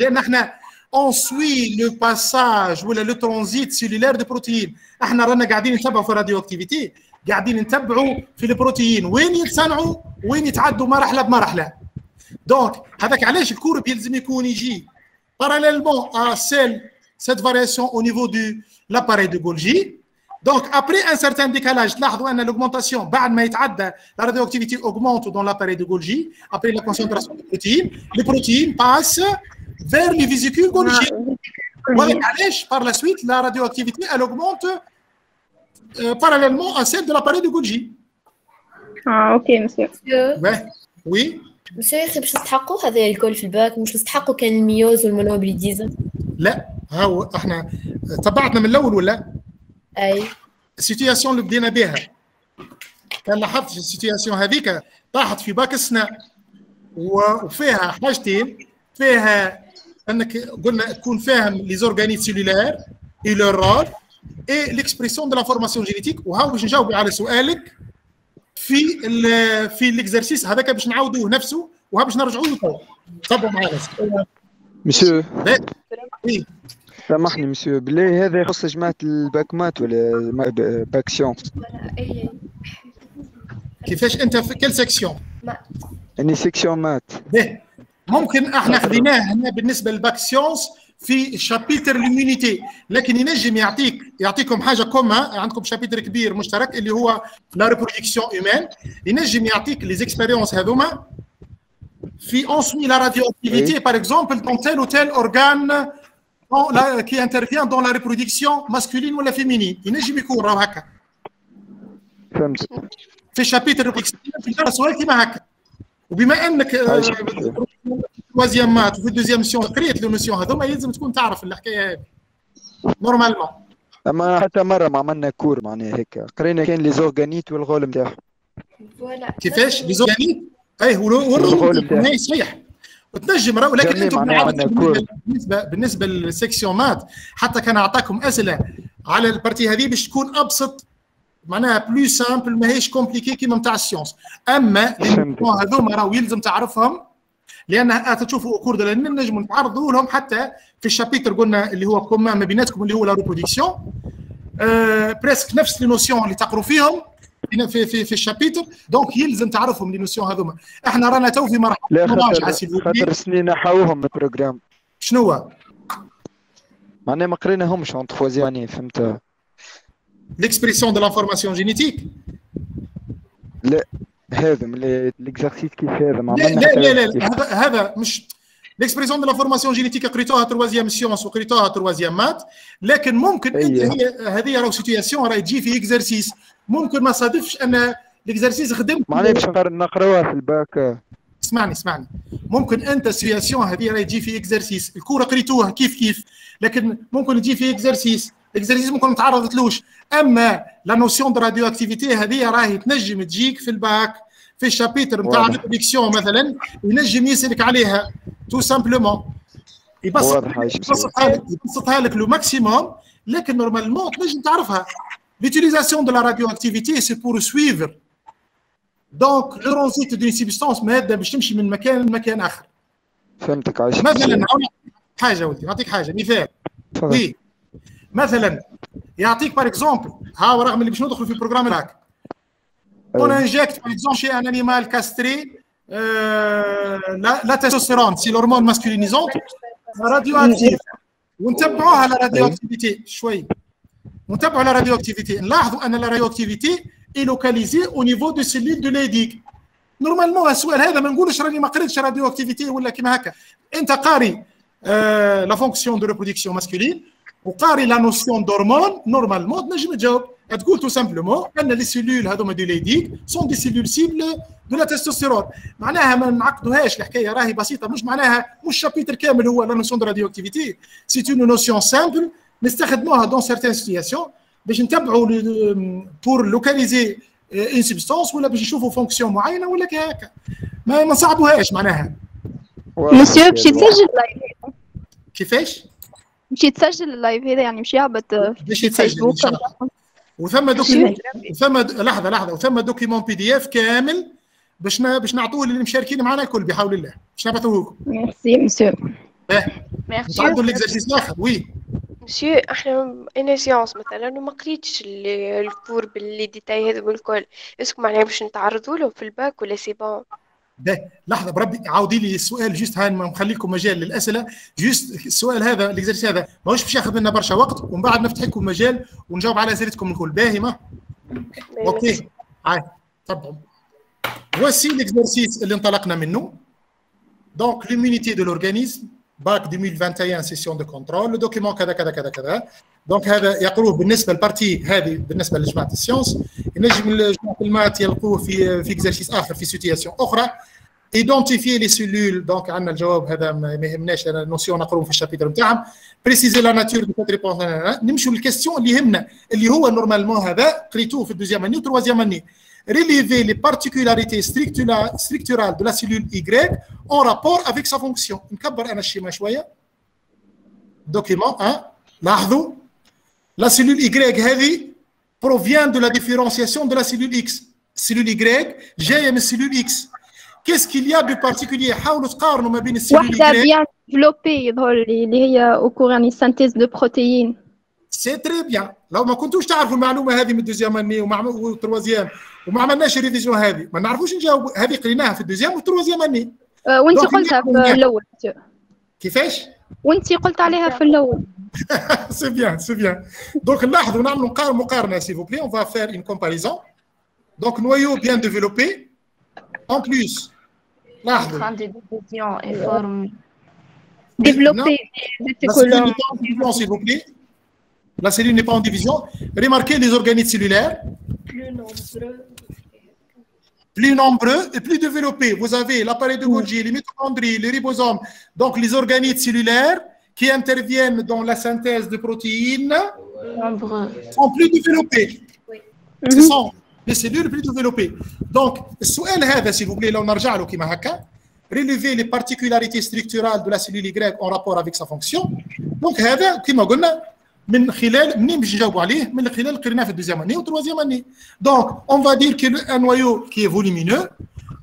On suit le passage ou le transit cellulaire de protéines. احنا رانا قاعدين نتبعوا في الراديوأكتيفيتي، قاعدين نتبعوا في البروتين وين يتصنعوا وين يتعدوا مرحله بمرحله. دونك هذاك علاش الكورب يلزم يكون يجي parallèlement à cette variation au niveau de l'appareil de Golgi. Donc, après un certain décalage, l'augmentation, la radioactivité augmente dans l'appareil de Golgi. Après la concentration de protéines, les protéines passent vers les vésicules Golgi. Par la suite, la radioactivité, elle augmente parallèlement à celle de l'appareil de Golgi. Ah, ok, monsieur. Ouais. Oui. monsieur يخي باش تستحقوا هذا الكل في الباك، مش تستحقوا كان الميوز والمونوبليديزم؟ لا، ها احنا تبعتنا من الاول ولا؟ اي السيتياسيون اللي بدينا بها كان لاحظت السيتياسيون هذيك طاحت في باك السنة وفيها حاجتين، فيها انك قلنا تكون فاهم لي زورغانيت سيلولار اي لور رول اي ليكسبريسيون دو لانفورماسيون جينيتيك. وها باش نجاوب على سؤالك في الاكزرسيس هذاك باش نعاودوه نفسه وها باش نرجعوا له. تفضلوا معايا مسيو. وي سامحني مسيو، بالله هذا يخص جماعة الباكمات ولا باكسيون؟ كيفاش انت في كل سيكسيون؟ اني سيكسيون مات. باهي ممكن احنا خذيناه هنا بالنسبه للباكسيونس في شابيتر ليمونيتي، لكن ينجم يعطيكم حاجه كوما، عندكم شابيتر كبير مشترك اللي هو لا ريبرودكسيون هيومان، ينجم يعطيك لي زيكسبيريونس هذوما في اون سوي لا راديو اكتيفيتي باغ اكزومبل دون تيل او تيل اورغان qui intervient dans la reproduction masculine ou la féminine. ينجم يكون راهو هكا. فهمت. في الشابيتر ريبرودكسيون في السؤال كيما هكا. وبما انك توازيام مات وفي الدوزيام ميسيون قريت لو ميسيون هذوما يلزم تكون تعرف الحكايه هذه نورمالمون. اما حتى مره ما عملنا كور معناها هيك قرينا كان لي زورغانيت والغول نتاعهم. فوالا. كيفاش لي زورغانيت؟ اي والغول نتاعهم صحيح. وتنجم ولكن انتم بالنسبه للسيكسيون مات حتى كان اعطاكم اسئله على البارتي هذه باش تكون ابسط معناها بلو سامبل ماهيش كومبليكي كيما نتاع السيونس. اما هذوما راهو يلزم تعرفهم لان تشوفوا كور دو لاني نجموا نتعرضوا لهم حتى في الشابيتر قلنا اللي هو كومان ما بيناتكم اللي هو لا ريبرودكسيون بريسك نفس لي نوسيون اللي تقروا فيهم في الشابيتر دونك يلزم تعرفهم لي نوسيون هذوما. احنا رانا تو في مرحله مراجعه خاطر سنين نحاوهم البروجرام. شنو هو؟ معناها ما قريناهمش اون تخوازيام فهمت ليكسبريسيون دو لانفورماسيون جينيتيك. لا هذا من ليكزارسيس كيف هذا ما عملنا لا هذا مش ليكسبريسيون دو لانفورماسيون جينيتيك قريتوها تروازيام سيونس وقريتوها تروازيام مات لكن ممكن انت هذه راهو سيتياسيون راهي تجي في اكزرسيس ممكن ما صادفش ان الاكزرسيس خدمت معناها باش نقراوها في الباك. اسمعني ممكن انت السيتياسيون هذه راهي تجي في اكزرسيس الكوره قريتوها كيف لكن ممكن تجي في اكزرسيس ممكن ما تعرضتلوش. اما لا نوسيون دو راديو اكتيفيتي هذه راهي تنجم تجيك في الباك في الشابيتر نتاع الريبرودكسيون مثلا ينجم يسالك عليها تو سامبلومون يبسطها لك لو ماكسيموم لكن نورمالمون تنجم تعرفها. لوتيليزاسيون دو لا راديو اكتيفيتي سي بور سويفر دونك لو رونزيت دو سيبستانس ماده باش تمشي من مكان لمكان اخر. فهمتك عايش. مثلا حاجه ولدي نعطيك حاجه مثال. وي مثلا يعطيك بار اكزومبل ها رغم اللي باش ندخلوا في البروغرام هاك اون انجكت بار اكزومبل شي ان انيمال كاستري لا تستوستيرون سي l'hormone masculinisante راديو اكتيف ونتبعوها على راديو اكتيفيتي شوي ونتبعوا على راديو اكتيفيتي نلاحظوا ان لا راديو اكتيفيتي اي لوكاليزي او نيفو دو سيلول دو ليديك. نورمالمون السؤال هذا ما نقولش راني ما قريتش راديو اكتيفيتي ولا كيما هكا انت قاري لا فونكسيون دو ريبرودكسيون ماسكولين وقاري لا نوسيون دورمون نورمالمون تنجم تجاوب تقول تو سامبلومون ان لي سيلول هذوما دو ليديك سون دي سيلول سيبل دو لا تستوستيرون. معناها ما نعقدوهاش الحكايه راهي بسيطه مش معناها مش شابيتر كامل هو لا نوسيون دو راديو اكتيفيتي سي اون نوسيون سامبل نستخدموها دون سيرتين سيتياسيون باش نتبعوا بور لوكاليزي اون سبستانس ولا باش نشوفوا فونكسيون معينه ولا هكا ما نصعبوهاش معناها. مسيو باش تسجل لايف كيفاش؟ مش يتسجل اللايف هذا يعني مش يهبط باش يتسجل ان شاء الله. وثم دوكيمون لحظه وثم دوكيمون بي دي اف كامل باش نعطوه للمشاركين معنا الكل بحول الله باش نبعثوه لكم. ميرسي مسيو. ميرسي. نعطوا ليكزارسيس الاخر. وي مسيو احنا انا سيونس مثلا وما قريتش الكور باللي ديتاي هذا بالكل اسكو معناها باش نتعرضوا له في الباك ولا سي بون؟ لحظه بربي عاودي لي السؤال جوست هاي نخلي لكم مجال للاسئله جوست السؤال هذا الاكزرسيس هذا ماهوش باش ياخذ منا برشا وقت ومن بعد نفتح لكم مجال ونجاوب على اسئلتكم الكل. باهي ما اوكي هاي طبعا voici l'exercice اللي انطلقنا منه. donc l'immunité de l'organisme باك 2021 سيسيون دو كونترول لو دوكيمون كذا كذا كذا كذا. دونك هذا يقروه بالنسبه للبارتي هذه بالنسبه لجماعه السيونس. ينجم جماعه المات يلقوه في اكزرسيس اخر في سيتياسيون اخرى. ايدونتيفي لي سيلول دونك عندنا الجواب هذا ما يهمناش انا نوسيون نقروه في الشابيتر نتاعهم. بريسيزي لا ناتور دو سيت ريبونس. نمشوا للكيستيون اللي يهمنا اللي هو نورمالمون هذا قريتوه في الدوزيام اني وتروازيام اني. Relever les particularités structurales de la cellule Y en rapport avec sa fonction. نكبر أنا الشيمة شوية. Document 1. لاحظوا la cellule Y هذه provient de la différenciation de la cellule X. cellule Y جاية من cellule X. Qu'est-ce qu'il y a de particulier؟ حاولوا تقارنوا ما بين السيلول Y. واحدة bien développée يظهر لي اللي هي au cours يعني synthèse de protéines. سي تري بيان. لو ما كنتوش تعرفوا المعلومه هذه من الدوزيام اني والتروازيام وما عملناش ريفيزيون هذه ما نعرفوش نجاوب. هذه قريناها في الدوزيام والتروازيام اني. وانت قلتها في الاول. كيفاش؟ وانت قلت عليها في الاول. سي بيان سي بيان. دونك نلاحظوا نعملوا مقارنه سي فو بلي اون فا فير اون كومباريزون. دونك نويو بيان ديفلوبي ان بلوس. لاحظوا. développer s'il vous plaît. La cellule n'est pas en division. Remarquez les organettes cellulaires. Plus nombreux et plus développés. Vous avez l'appareil de Golgi, les mitochondries, les ribosomes. Donc les organettes cellulaires qui interviennent dans la synthèse de protéines sont plus développés. Ce sont les cellules plus développées. Donc, السؤال هذا s'il vous plaît لو نرجع له كما هكا relever les particularités structurales de la cellule Y en rapport avec sa fonction. Donc هذا كما قلنا من خلال منين باش نجاوبوا عليه من خلال قريناه في الدوزيام اني والتروازيام اني. Donc on va dire qu'un noyau qui est volumineux.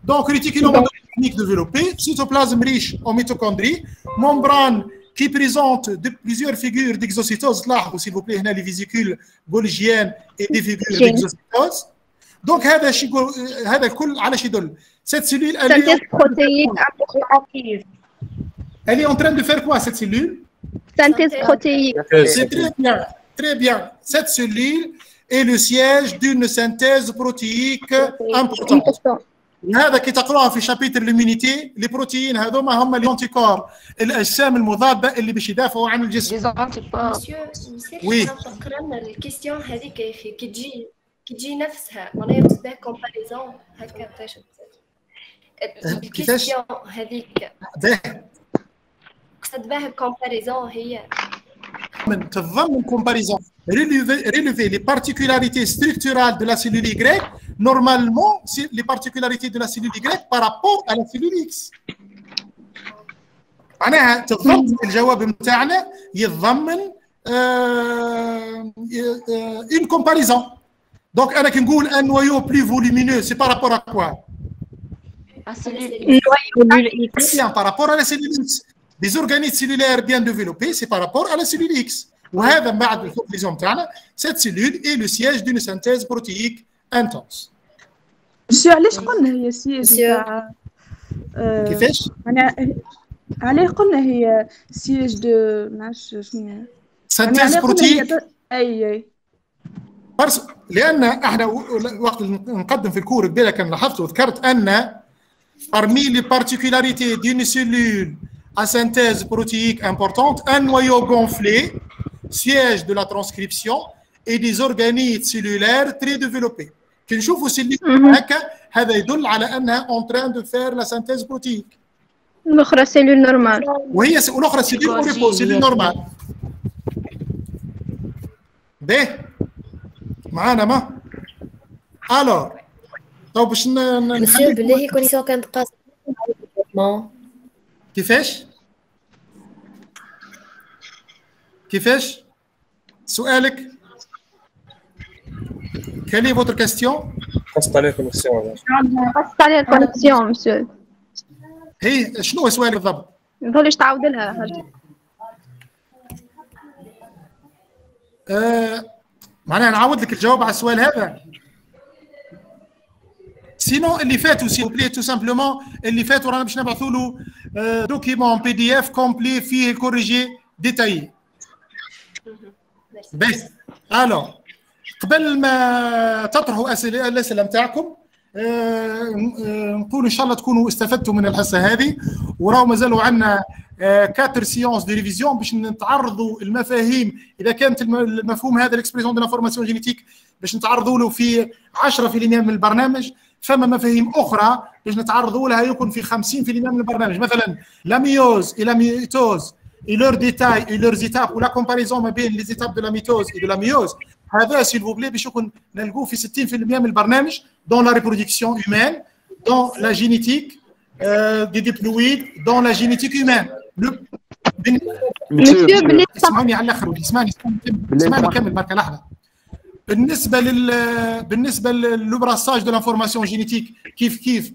Donc réticulum endoplasmique développé, cytoplasme riche en mitochondries, membrane qui présente plusieurs figures d'exocytose. تلاحظوا s'il vous plaît هنا les vésicules golgiennes et des figures d'exocytose. Donc هذا الكل على شو يدل؟ Cette cellule elle est en train de faire quoi cette cellule? Synthèse protéique. C'est très bien, très bien. Cette cellule est le siège d'une synthèse protéique importante. هذا كي تقراها في شابيتر الاميونيتي لي بروتيين هذوما هم الانتيكور الاجسام المضاده اللي باش يدافعوا عن الجسم. وي قرانا الكيستيون هذيك كي تجي نفسها معناها تبدا كومباريزون هكا باش الكيستيون هذيك قصد بها كومباريزون هي من تضمن كومباريزون relever les particularités structurales de la cellule Y. Normalement, les particularités de la cellule Y par rapport à la cellule X. معناها تضمن الجواب نتاعنا يتضمن une comparaison. Donc انا كي نقول un noyau plus volumineux, c'est par rapport à quoi? Bien, par rapport à la cellule X. Des organismes cellulaires bien développés, c'est par rapport à la cellule X. وهذا بعد الكونكلوزيون تاعنا cette cellule est le siège d'une synthèse protéique intense. مسيو علاش قلنا هي السياج تاع كيفاش؟ علاه قلنا هي سياج دو ماش شنو synthèse protéique. اي لان احنا وقت نقدم في الكور قبيله كان لاحظت وذكرت ان parmi les particularités d'une cellule à synthèse protéique importante, un noyau gonflé, siège de la transcription, et des organites cellulaires très développés. كي نشوفوا سيلول هكا هذا يدل على انها en train de faire la synthèse protéique. الاخرى سيلول نورمال. وهي الاخرى سيلول اوريبو سيلول نورمال. باهي معانا ما الوغ طيب باش مسيو بالله كونيسيون كانت قاصره كيفاش؟ كيفاش؟ سؤالك؟ Quelle est votre question? قصت عليه الكونيكسيون. قصت عليه الكونيكسيون مسيو. هي شنو هو سؤالك بالضبط؟ نقولش تعاود لها. معناها نعاود لك الجواب على السؤال هذا. سينو اللي فاتوا سي بلي تو سامبلومون اللي فاتوا رانا باش نبعثوا له دوكيمون بي دي اف كومبلي فيه كوريجي ديتايي. بس الو قبل ما تطرحوا الاسئله نتاعكم نقول ان شاء الله تكونوا استفدتوا من الحصه هذه وراهو مازالوا عندنا 4 سيونس دي ريفيزيون باش نتعرضوا المفاهيم اذا كانت المفهوم هذا الاكسبريسيون دو لانفورماسيون جينيتيك باش نتعرضوا له في 10% من البرنامج. فما مفاهيم اخرى باش نتعرضوا لها يكون في 50% من البرنامج مثلا لا ميوز et la mitose et leurs détails et leurs étapes ou la comparaison ما بين les étapes de la mitose et de la myose. هذا s'il vous plaît باش يكون نلقوه في 60% من البرنامج dans la reproduction humaine, dans la génétique des diploïdes, dans la génétique humaine. اسمعوني على الاخر اسمعني كمل بركه لحظه. بالنسبه للبراساج دو لانفورماسيون جينيتيك كيف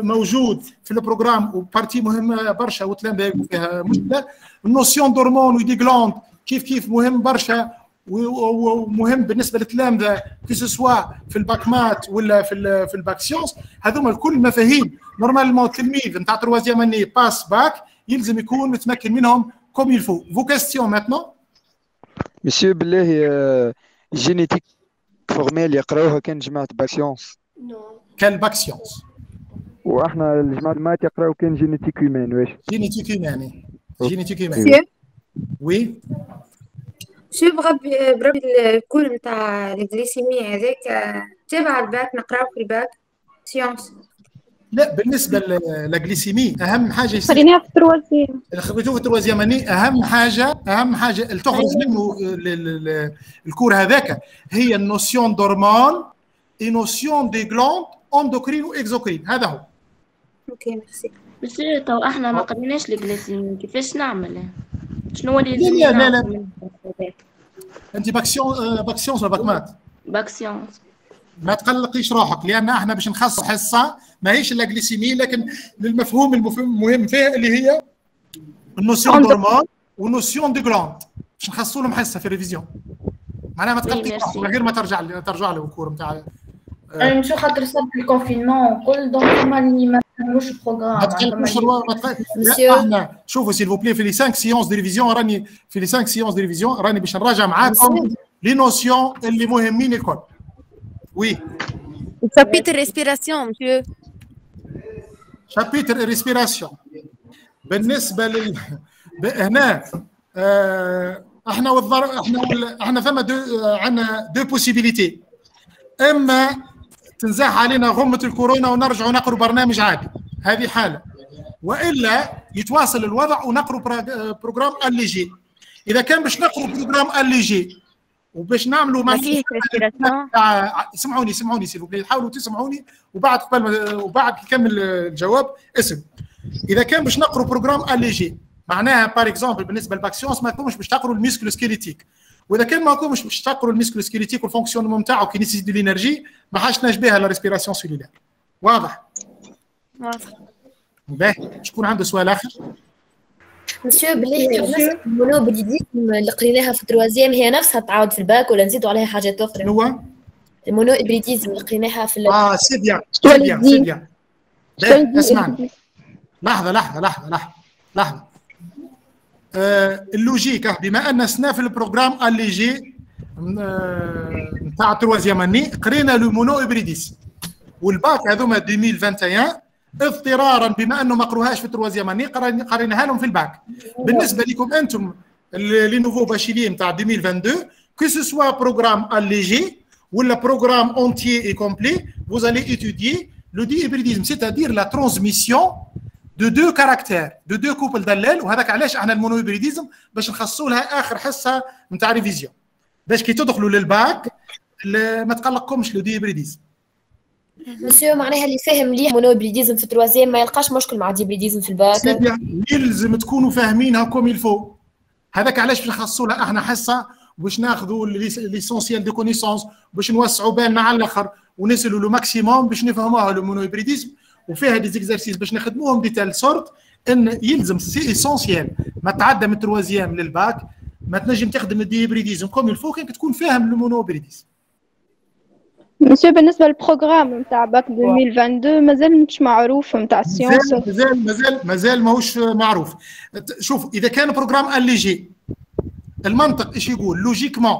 موجود في البروغرام وبارتي مهمه برشا وتلام فيها مشكله. النوسيون دورمون ودي غلاند كيف مهم برشا ومهم بالنسبه للتلامذه كي سوا في الباك ولا في الباك سيونس. هذوما الكل مفاهيم نورمالمون التلميذ نتاع تروازيام اني باس باك يلزم يكون متمكن منهم كوم يلفو. فو كاستيون ماتنون مسيو بالله جينيتيك فورميل يقراوها كان جماعه باك سيونس كان باك سيونس واحنا الجماعه المات يقراو كان جينيتيك هيومان. واش جينيتيك هيومان وي شوف بربي الكور نتاع الجليسيمي هذاك تبع الباك نقراو في الباك سيونس. لا بالنسبه للجليسيمي اهم حاجه خليناها في التروازيام خذيتوه في التروازيام اهم حاجه اللي تخرج منه الكور هذاك هي النوسيون دورمون اي نوسيون دي غلاند اندوكرين واكزوكرين. هذا هو. اوكي ميرسي. بس تو احنا ما قريناش الجليسيمي، كيفاش نعمل؟ شنو هو اللي لا لا لا نعرفه من انت باك سيونس ولا باك مات؟ باك سيونس. ما تقلقيش روحك، لان احنا باش نخصص حصه ماهيش الا جليسيمي، لكن للمفهوم المهم فيها اللي هي النوسيون دورمون والنوسيون دو جلاند، باش نخصصوا لهم حصه في الريفيزيون. معناها ما تقلقيش روحك من غير ما ترجع له الكور نتاع مشو خاطر صار الكونفينمون وكل دونك هما اللي ما كملوش البروغرام. ما تقلقوش احنا شوفوا سيل فو بلي في لي 5 سيونس دي ريفيزيون راني في لي 5 سيونس دي ريفيزيون راني باش نراجع معاكم لي نوسيون اللي مهمين الكل. وي شابيتر ريسبيراسيون مسيو. شابيتر ريسبيراسيون بالنسبه هنا احنا ثم عندنا دو بوسيبيليتي، اما تنزاح علينا غمه الكورونا ونرجعوا نقروا برنامج عادي، هذه حاله، والا يتواصل الوضع ونقروا بروجرام الليجي. اذا كان باش نقروا بروجرام الليجي وباش نعملوا سمعوني سيلو بلي، حاولوا تسمعوني وبعد نكمل الجواب اسم. اذا كان باش نقروا بروجرام الليجي معناها بار اكزومبل بالنسبه للباك سيونس ما تكونش باش تقروا الميسكلو سكيليتيك، واذا كان ما تكونش باش تقروا الميسكلو سكيليتيك والفونكسيونمون نتاعو كي نيسيت دو لينرجي ما حاش بها لا ريسبيراسيون سيلولير. واضح؟ باهي، شكون عنده سؤال اخر؟ مسيو بلي المونوبريديزم اللي قريناها في التروازيام هي نفسها تعاود في الباك ولا نزيدوا عليها حاجات اخرى؟ هو المونوبريديزم اللي قريناها في سي بيان سي بيان. اسمعني لحظه اللوجيك بما ان سنا في البروغرام الليجي نتاع التروازيام اني قرينا لو مونو ابريديس والباك هذوما 2021 اضطرارا بما انه ما قروهاش في التروازيام اني قريناها لهم في الباك. بالنسبه لكم انتم لي نوفو باشيليي نتاع 2022 كو سو سوا بروغرام الليجي ولا بروغرام اونتيي اي كومبلي vous allez étudier le dihybridisme, c'est-à-dire la transmission de deux caractères, de deux couples d'allèles. وهذاك علاش احنا المونوهيبريديزم باش نخصصوا لها اخر حصه نتاع ريفيزيون باش كي تدخلوا للباك ما تقلقكمش لو ديهيبريديزم. مسيو معناها اللي فاهم مليح مونوهيبريديزم في التروازيام ما يلقاش مشكل مع ديهيبريديزم في الباك. يلزم تكونوا فاهمينها كوم يلفو. هذاك علاش باش نخصصوا لها احنا حصه باش ناخذوا ليسونسيال دو كونيسونس باش نوسعوا بالنا على الاخر ونسلوا لو ماكسيموم باش نفهموها لو مونوهيبريديزم، وفيها دي زيكزارسيس باش نخدموهم دي تال سورت ان يلزم سي اسونسيال ما تعدى من التروازيام للباك ما تنجم تخدم الديهيبريديزم كوم يلفو كان تكون فاهم لو مونوهيبريديزم. مسيو بالنسبه للبروغرام نتاع باك 2022 مازال مش معروف نتاع السيونس، مازال ماهوش معروف. شوف اذا كان بروغرام الليجي المنطق ايش يقول لوجيكمون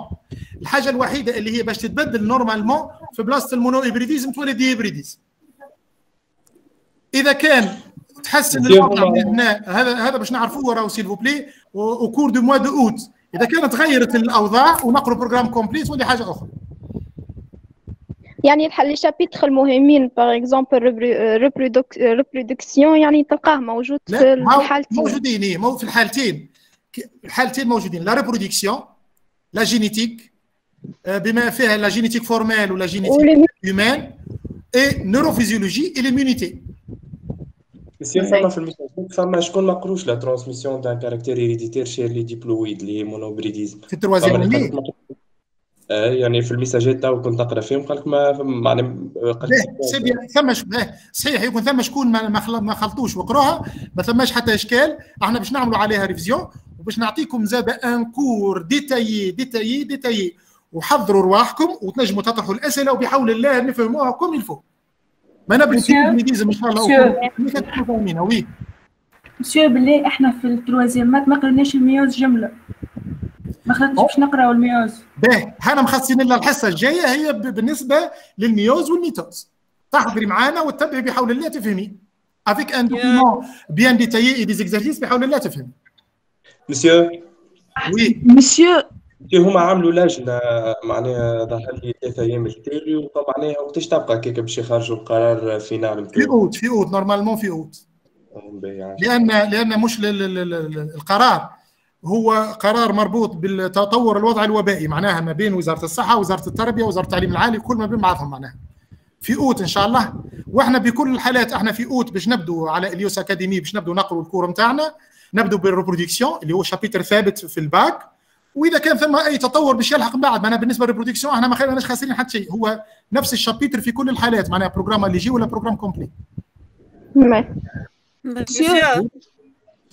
الحاجه الوحيده اللي هي باش تتبدل نورمالمون في بلاصه المونو هيبريديزم تولي ديهيبريديزم. اذا كان تحسن الوضع هنا هذا باش نعرفوه راهو سيل فو بلي او كور دو موا دو اوت، اذا كانت تغيرت الاوضاع ونقروا بروغرام كومبليت تولي حاجه اخرى. يعني لي شابيتر المهمين باغ اكزومبل ريبرودكسيون يعني تلقاه موجود في الحالتين. موجودين في الحالتين موجودين لا ريبرودكسيون لا جينيتيك بما فيها لا جينيتيك فورمال ولا جينيتيك هيومان اي نيوروفيزيولوجي اي ليمونيتي. مسيو فما في الميساج فما شكون ما قروش لا ترانسميسيون تاع كاركتير هيريديتير شير لي ديبلويد لي مونوبريديزم في التروازيام يعني في الميساجات تاعو كنت نقرا فيهم قال لك ما معناها سي بيان ثم صحيح يكون ثم شكون ما خلطوش وقروها ما ثماش حتى اشكال. احنا باش نعملوا عليها ريفيزيون وباش نعطيكم زاد ان كور ديتايي وحضروا رواحكم وتنجموا تطرحوا الاسئله وبحول الله نفهموها كم يلفو. ما نبغي ان شاء الله فاهمينها. وي مسيو بالله احنا في التروازيامات ما قريناش الميوز جمله، ما خلطتش باش نقراو الميوز. باهي هنا مخصصين لنا الحصه الجايه هي بالنسبه للميوز والميتوز. تحضري معانا وتتبعي بحول الله تفهمي افيك ان دوكيمون بيان ديتايي دي زيكزارسيس بحول الله تفهمي. مسيو وي مسيو هما عملوا لجنه معناها ظهر لي 3 ايام التالي ومعناها وقتاش تبقى كيك باش يخرجوا القرار فينال في اوت نورمالمون في اوت. لان مش القرار هو قرار مربوط بالتطور الوضع الوبائي معناها ما بين وزاره الصحه وزاره التربيه وزاره التعليم العالي كل ما بين بعضهم معناها. في اوت ان شاء الله. واحنا بكل الحالات احنا في اوت باش نبدو على اليوس اكاديمي باش نبدو نقروا الكور نتاعنا، نبدو بالريبرودكسيون اللي هو شابيتر ثابت في الباك، واذا كان ثم اي تطور باش يلحق بعد معناها بالنسبه للريبرودكسيون احنا ما خليناش خاسرين حتى شيء، هو نفس الشابيتر في كل الحالات معناها بروجرام اللي يجي ولا بروجرام كومبلي.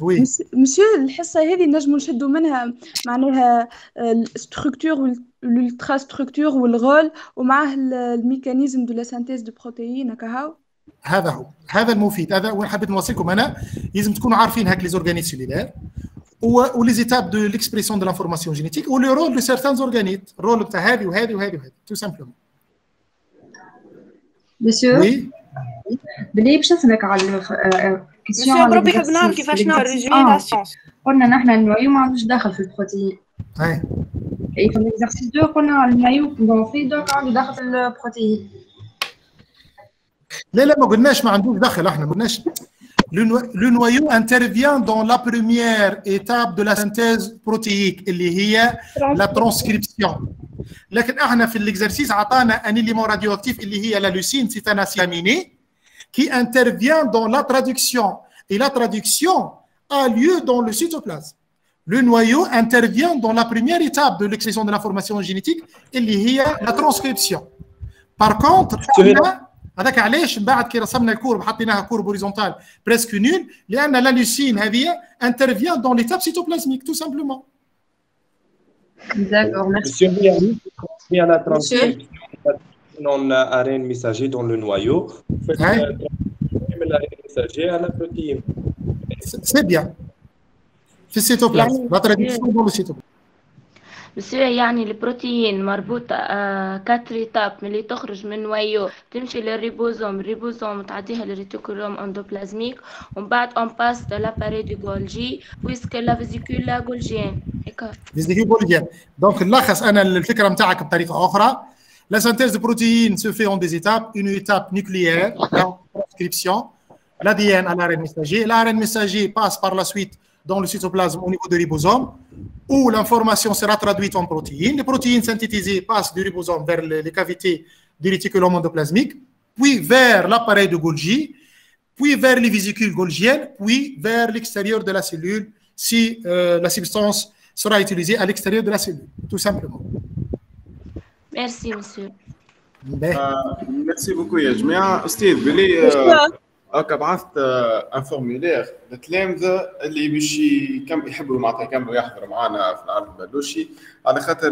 وي مسيو الحصه هذه نجموا نشدوا منها معناها الستركتور والالترا ستركتور والغول ومعاه الميكانيزم دو لا سانتيز دو بروتيين كهو. هذا هو هذا المفيد، هذا وين حبيت نوصيكم انا، لازم تكونوا عارفين هاك لي زورغانيت سيلولار ولي زيتاب دو ليكسبريسيون دو لانفورماسيون جينيتيك ولي رول دو سيرتان زورغانيت، الرول تاع هذه وهذه وهذه وهذه تو سامبلومون. مسيو وي بلي باش نسالك على كيسيون مسيو بربي حاب نعرف كيفاش نعمل ريزومي لا سيونس. قلنا نحن النوايو ما عندوش داخل في البروتين. اي في ليكزارسيس 2 قلنا النوايو في دوك عنده داخل في البروتين. لا ما قلناش ما عندوش داخل، احنا ما قلناش. Le noyau intervient dans la première étape de la synthèse protéique اللي هي la transcription. لكن احنا في l'exercice عطانا un élément radioactif اللي هي la leucine, c'est un acide aminé qui intervient dans la traduction. Et la traduction a lieu dans le cytoplasme. Le noyau intervient dans la première étape de l'expression de l'information génétique اللي هي la transcription. Par contre هذاك علاش من بعد كي رسمنا الكورب حطيناها كورب هوريزونتال بريسك نول، لان لا لوسين هذه انترفيان دون ليتاب سيتوبلازميك تو سامبلومون. D'accord, merci. Monsieur, la transcription non ARN messager dans le noyau. L'ARN messager à la protéine. C'est bien. في السيتوبلازم، لا تراديكسيون دون لو سيتوبلازم. بس يعني البروتين مربوطة 4 إيتاب ملي تخرج من نوايو تمشي للريبوزوم، الريبوزوم تعديها للريتيكولوم اندوبلازميك ومن بعد اون باس دو لاباري دو غولجي بويسك لا فيزيكولا غولجيان هكا. فيزيكولا غولجيان. دونك نلخص انا الفكرة نتاعك بطريقة أخرى. La synthèse de protéines se fait en des étapes. Une étape nucléaire, la transcription, l'ADN à l'ARN messager. L'ARN messager passe par la suite dans le cytoplasme au niveau du ribosome, où l'information sera traduite en protéines. Les protéines synthétisées passent du ribosome vers les cavités du réticulum endoplasmique, puis vers l'appareil de Golgi, puis vers les vésicules golgiennes, puis vers l'extérieur de la cellule, si la substance sera utilisée à l'extérieur de la cellule, tout simplement. Merci, monsieur. Merci beaucoup يا جماعة. أستاذ بلي هكا بعثت ان فورمولير للتلامذه اللي باش يحبوا معناتها يكملوا يحضروا معنا في العرض البلوشي، على خاطر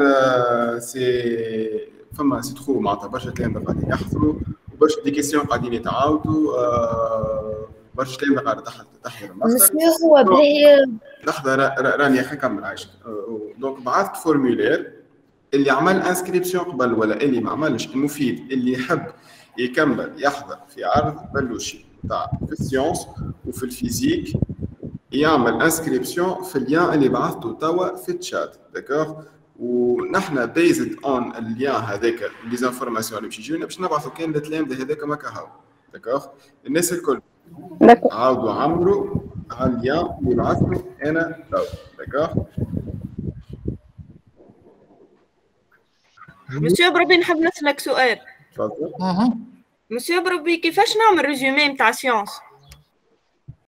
فما سي تخو معناتها برشا تلامذه قاعدين يحضروا وبرشا دي كيسيون قاعدين يتعاودوا، برشا تلامذه قاعده تحضر مسيو هو بلي لحظه راني حنكمل عايشك. دونك بعثت فورمولير اللي عمل انسكريبسيون قبل ولا اللي ما عملش، المفيد اللي يحب يكمل يحضر في عرض بلوشي تاع في السيونس وفي الفيزيك يعمل انسكريبسيون في اللين اللي بعثته توا في الشات، داكوغ؟ ونحن بيزد اون اللين هذاك لي زانفورماسيون اللي باش يجيونا باش نبعثوا كان للتلامذه هذاك ما كهو، داكوغ؟ الناس الكل عاودوا عمروا على اللين اللي بعثته انا توا، داكوغ؟ مسيو بربي نحب نسألك سؤال. تفضل. مسيو بربي كيفاش نعمل ريزومي نتاع سيونس؟